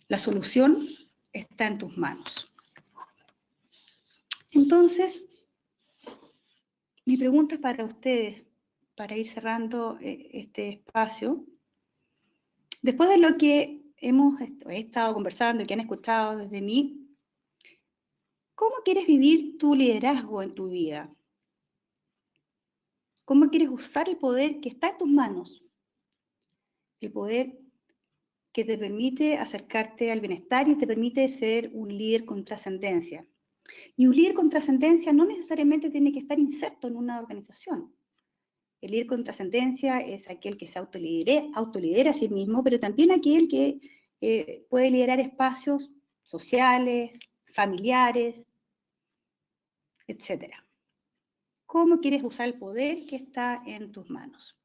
La solución está en tus manos. Entonces, mi pregunta es para ustedes, para ir cerrando este espacio. Después de lo que he estado conversando y que han escuchado desde mí, ¿cómo quieres vivir tu liderazgo en tu vida? ¿Cómo quieres usar el poder que está en tus manos? El poder que te permite acercarte al bienestar y te permite ser un líder con trascendencia. Y un líder con trascendencia no necesariamente tiene que estar inserto en una organización. El líder con trascendencia es aquel que se autolidera a sí mismo, pero también aquel que puede liderar espacios sociales, familiares, etc. ¿Cómo quieres usar el poder que está en tus manos?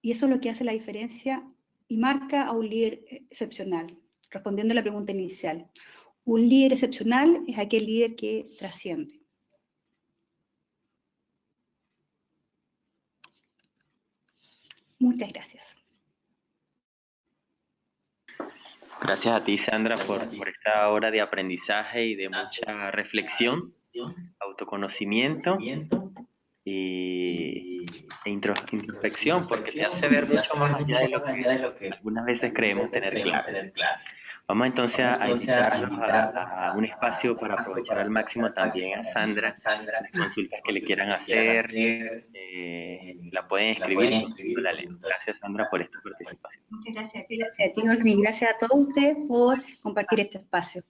Y eso es lo que hace la diferencia y marca a un líder excepcional. Respondiendo a la pregunta inicial, un líder excepcional es aquel líder que trasciende. Muchas gracias. Gracias a ti, Sandra, por esta hora de aprendizaje y de mucha reflexión, autoconocimiento e introspección, porque te hace ver mucho más allá de lo que algunas veces creemos tener claro. Vamos entonces a invitarlos a un espacio para aprovechar al máximo también a Sandra, las consultas que le quieran hacer, la pueden escribir y yo la leo. Gracias, Sandra, por esta participación. Muchas gracias. Gracias a ti, Olmi. Gracias a todos ustedes por compartir este espacio.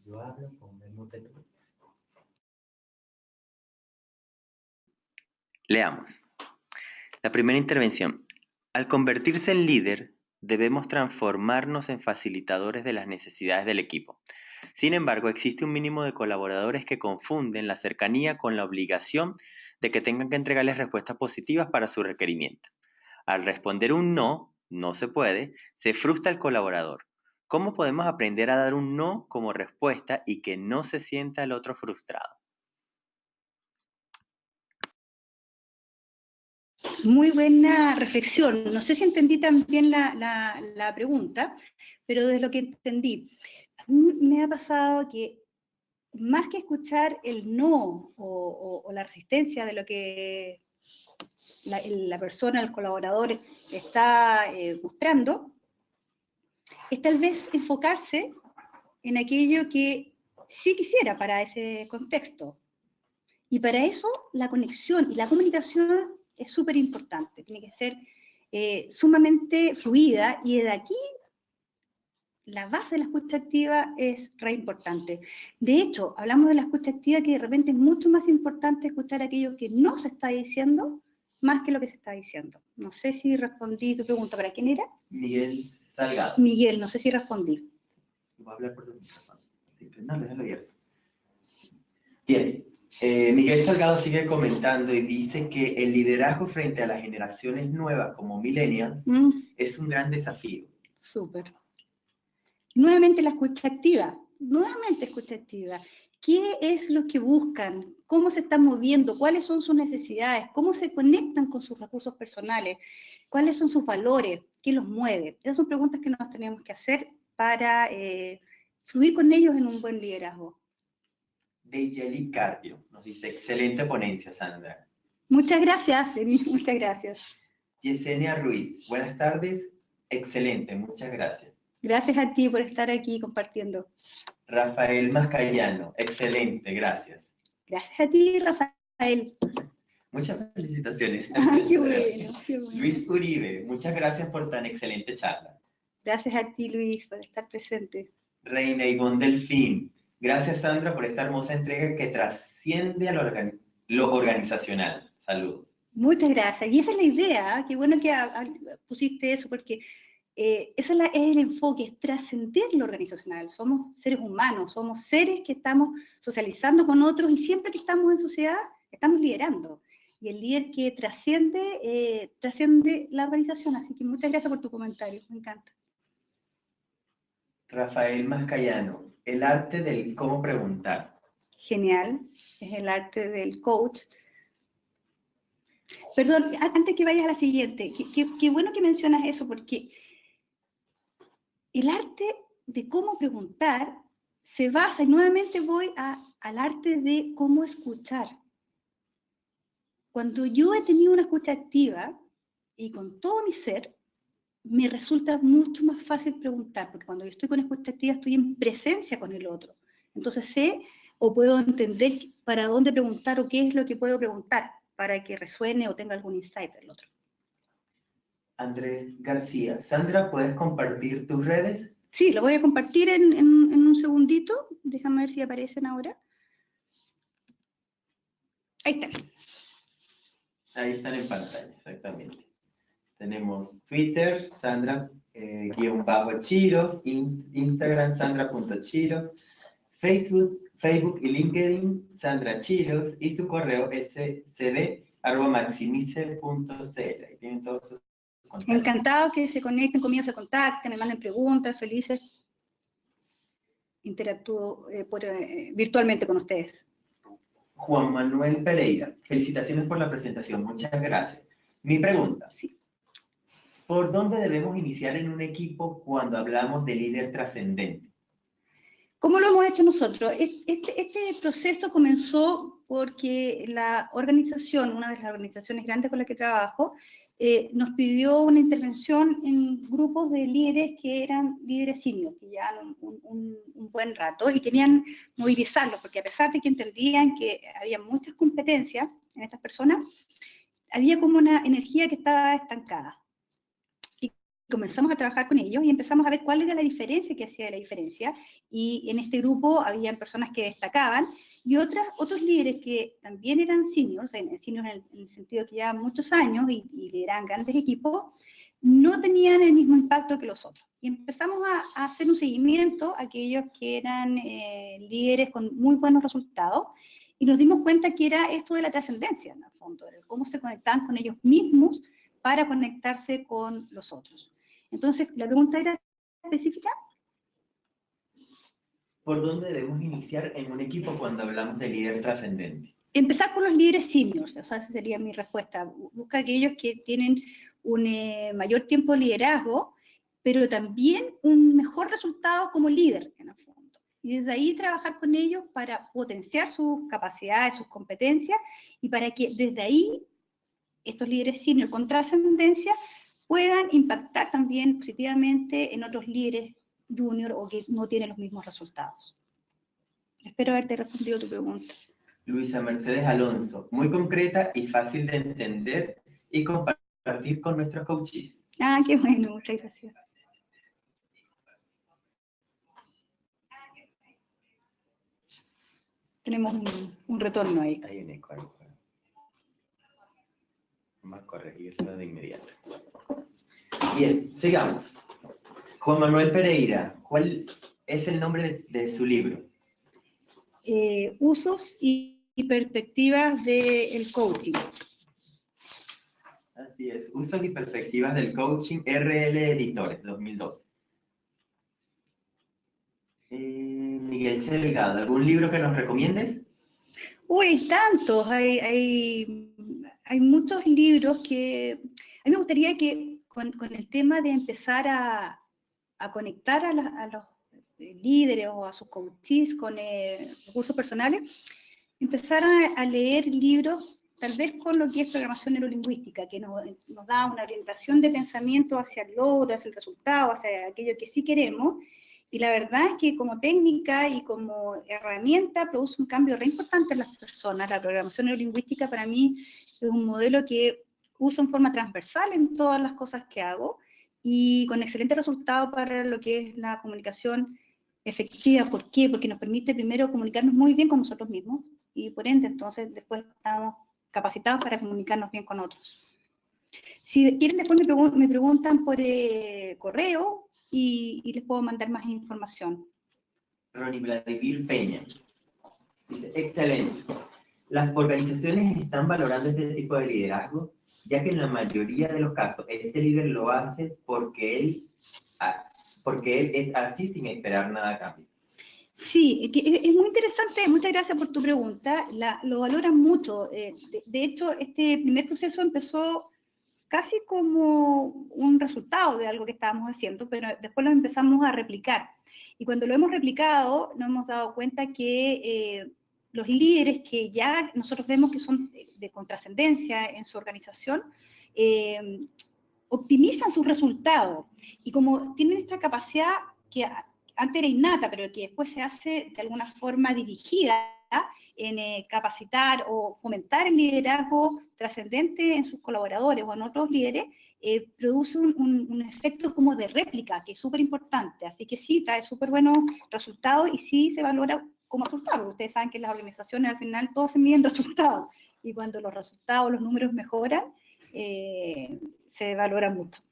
Yo hablo con el mute. Leamos. La primera intervención. Al convertirse en líder, debemos transformarnos en facilitadores de las necesidades del equipo. Sin embargo, existe un mínimo de colaboradores que confunden la cercanía con la obligación de que tengan que entregarles respuestas positivas para su requerimiento. Al responder un no, no se puede, se frustra el colaborador. ¿Cómo podemos aprender a dar un no como respuesta y que no se sienta el otro frustrado? Muy buena reflexión. No sé si entendí también la pregunta, pero desde lo que entendí, me ha pasado que más que escuchar el no o la resistencia de lo que la persona, el colaborador está mostrando, es tal vez enfocarse en aquello que sí quisiera para ese contexto. Y para eso la conexión y la comunicación es súper importante, tiene que ser sumamente fluida, y de aquí la base de la escucha activa es re importante. De hecho, hablamos de la escucha activa, que de repente es mucho más importante escuchar aquello que no se está diciendo más que lo que se está diciendo. No sé si respondí tu pregunta. ¿Para quién era? Miguel Salgado. Miguel, no sé si respondí. Voy a hablar por tu micrófono. No, déjalo abierto. Bien. Miguel Salgado sigue comentando y dice que el liderazgo frente a las generaciones nuevas como millennials es un gran desafío. Súper. Nuevamente la escucha activa, nuevamente escucha activa. ¿Qué es lo que buscan? ¿Cómo se están moviendo? ¿Cuáles son sus necesidades? ¿Cómo se conectan con sus recursos personales? ¿Cuáles son sus valores? ¿Qué los mueve? Esas son preguntas que nos tenemos que hacer para fluir con ellos en un buen liderazgo. Deyeli Carpio nos dice, excelente ponencia, Sandra. Muchas gracias, Denis, muchas gracias. Yesenia Ruiz, buenas tardes, excelente, muchas gracias. Gracias a ti por estar aquí compartiendo. Rafael Mascayano, excelente, gracias. Gracias a ti, Rafael. Muchas felicitaciones. Qué bueno, qué bueno. Luis Uribe, muchas gracias por tan excelente charla. Gracias a ti, Luis, por estar presente. Reina Ivonne Delfín, gracias, Sandra, por esta hermosa entrega que trasciende a lo organizacional. Saludos. Muchas gracias. Y esa es la idea, ¿eh? Qué bueno que pusiste eso, porque ese es el enfoque, es trascender lo organizacional. Somos seres humanos, somos seres que estamos socializando con otros, y siempre que estamos en sociedad, estamos liderando. Y el líder que trasciende, trasciende la organización. Así que muchas gracias por tu comentario, me encanta. Rafael Mascayano, el arte del cómo preguntar. Genial, es el arte del coach. Perdón, antes que vayas a la siguiente, qué bueno que mencionas eso, porque el arte de cómo preguntar se basa, y nuevamente voy al arte de cómo escuchar. Cuando yo he tenido una escucha activa y con todo mi ser, me resulta mucho más fácil preguntar, porque cuando yo estoy con escucha activa estoy en presencia con el otro. Entonces sé o puedo entender para dónde preguntar o qué es lo que puedo preguntar para que resuene o tenga algún insight del otro. Andrés García, Sandra, ¿puedes compartir tus redes? Sí, lo voy a compartir en un segundito. Déjame ver si aparecen ahora. Ahí están. Ahí están en pantalla, exactamente. Tenemos Twitter, Sandra-Chiros, Instagram, Sandra.Chiros, Facebook y LinkedIn, Sandra Chiros, y su correo scb maximice.cl. Ahí tienen todos sus contactos. Encantado que se conecten conmigo, se contacten, me manden preguntas, felices. Interactúo virtualmente con ustedes. Juan Manuel Pereira, felicitaciones por la presentación, muchas gracias. Mi pregunta, Sí. ¿Por dónde debemos iniciar en un equipo cuando hablamos de líder trascendente? ¿Cómo lo hemos hecho nosotros? Este proceso comenzó porque la organización, una de las organizaciones grandes con las que trabajo, nos pidió una intervención en grupos de líderes que eran líderes senior, que llevaban un buen rato y querían movilizarlos, porque a pesar de que entendían que había muchas competencias en estas personas, había como una energía que estaba estancada. Comenzamos a trabajar con ellos y empezamos a ver cuál era la diferencia que hacía la diferencia, y en este grupo habían personas que destacaban y otros líderes que también eran seniors, seniors en el sentido que llevaban muchos años y lideraban grandes equipos, no tenían el mismo impacto que los otros. Y empezamos a hacer un seguimiento a aquellos que eran líderes con muy buenos resultados, y nos dimos cuenta que era esto de la trascendencia, en el fondo, cómo se conectaban con ellos mismos para conectarse con los otros. Entonces, ¿la pregunta era específica? ¿Por dónde debemos iniciar en un equipo cuando hablamos de líder trascendente? Empezar con los líderes seniors, o sea, esa sería mi respuesta. Busca aquellos que tienen un mayor tiempo de liderazgo, pero también un mejor resultado como líder, en el fondo. Y desde ahí trabajar con ellos para potenciar sus capacidades, sus competencias, y para que desde ahí estos líderes senior con trascendencia puedan impactar también positivamente en otros líderes junior o que no tienen los mismos resultados. Espero haberte respondido tu pregunta. Luisa Mercedes Alonso, muy concreta y fácil de entender y compartir con nuestros coaches. Ah, qué bueno, muchas gracias. Tenemos un retorno ahí. Hay un eco ahí. Vamos a corregirlo de inmediato. Bien, sigamos. Juan Manuel Pereira, ¿cuál es el nombre de su libro? Usos y perspectivas del coaching. Así es, Usos y perspectivas del coaching, RL Editores, 2012. Miguel Delgado, ¿algún libro que nos recomiendes? Uy, tantos. Hay muchos libros que... A mí me gustaría que con el tema de empezar a conectar a los líderes o a sus coaches con recursos personales, empezaran a leer libros tal vez con lo que es programación neurolingüística, que nos da una orientación de pensamiento hacia el logro, hacia el resultado, hacia aquello que sí queremos. Y la verdad es que como técnica y como herramienta produce un cambio re importante en las personas. La programación neurolingüística para mí es un modelo que uso en forma transversal en todas las cosas que hago, y con excelente resultado para lo que es la comunicación efectiva. ¿Por qué? Porque nos permite primero comunicarnos muy bien con nosotros mismos, y por ende entonces después estamos capacitados para comunicarnos bien con otros. Si quieren después me preguntan por correo y les puedo mandar más información. Ronnie Vladimir Peña dice, excelente. Las organizaciones están valorando este tipo de liderazgo, ya que en la mayoría de los casos este líder lo hace porque él es así sin esperar nada a cambio. Sí, es muy interesante, muchas gracias por tu pregunta, lo valoran mucho. De hecho, este primer proceso empezó casi como un resultado de algo que estábamos haciendo, pero después lo empezamos a replicar. Y cuando lo hemos replicado, nos hemos dado cuenta que los líderes que ya nosotros vemos que son de trascendencia en su organización, optimizan sus resultados. Y como tienen esta capacidad que antes era innata, pero que después se hace de alguna forma dirigida en capacitar o fomentar el liderazgo trascendente en sus colaboradores o en otros líderes, produce un efecto como de réplica, que es súper importante. Así que sí, trae súper buenos resultados y sí se valora como resultado. Ustedes saben que en las organizaciones al final todos se miden resultados, y cuando los resultados, los números mejoran, se valora mucho.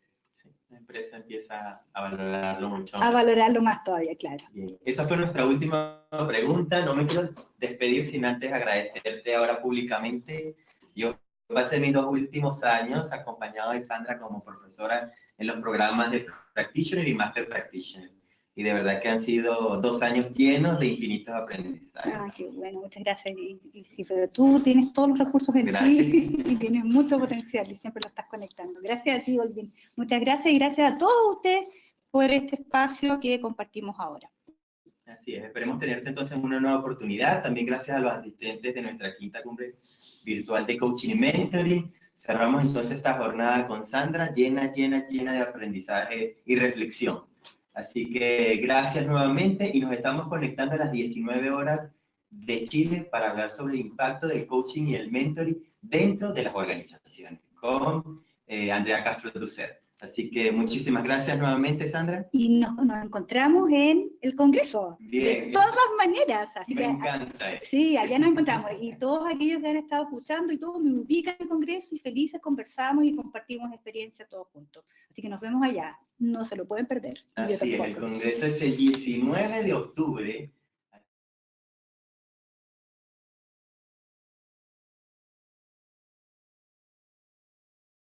La empresa empieza a valorarlo mucho más. A valorarlo más todavía, claro. Bien. Esa fue nuestra última pregunta. No me quiero despedir sin antes agradecerte ahora públicamente y pasé mis 2 últimos años acompañado de Sandra como profesora en los programas de Practitioner y Master Practitioner. Y de verdad que han sido 2 años llenos de infinitos aprendizajes. Ah, qué bueno, muchas gracias. Y sí, pero tú tienes todos los recursos en ti y tienes mucho potencial y siempre lo estás conectando. Gracias a ti, Olvin. Muchas gracias y gracias a todos ustedes por este espacio que compartimos ahora. Así es, esperemos tenerte entonces en una nueva oportunidad. También gracias a los asistentes de nuestra quinta cumbre virtual de coaching y mentoring. Cerramos entonces esta jornada con Sandra llena de aprendizaje y reflexión. Así que gracias nuevamente y nos estamos conectando a las 19 horas de Chile para hablar sobre el impacto del coaching y el mentoring dentro de las organizaciones con Andrea Castro Ducer. Así que muchísimas gracias nuevamente, Sandra. Y nos encontramos en el Congreso. Bien. De todas maneras. Así Me encanta. Sí, allá nos encontramos. Y todos aquellos que han estado escuchando y todos me ubican en el Congreso y felices conversamos y compartimos experiencias todos juntos. Así que nos vemos allá. No se lo pueden perder. Así es, el Congreso es el 19 de octubre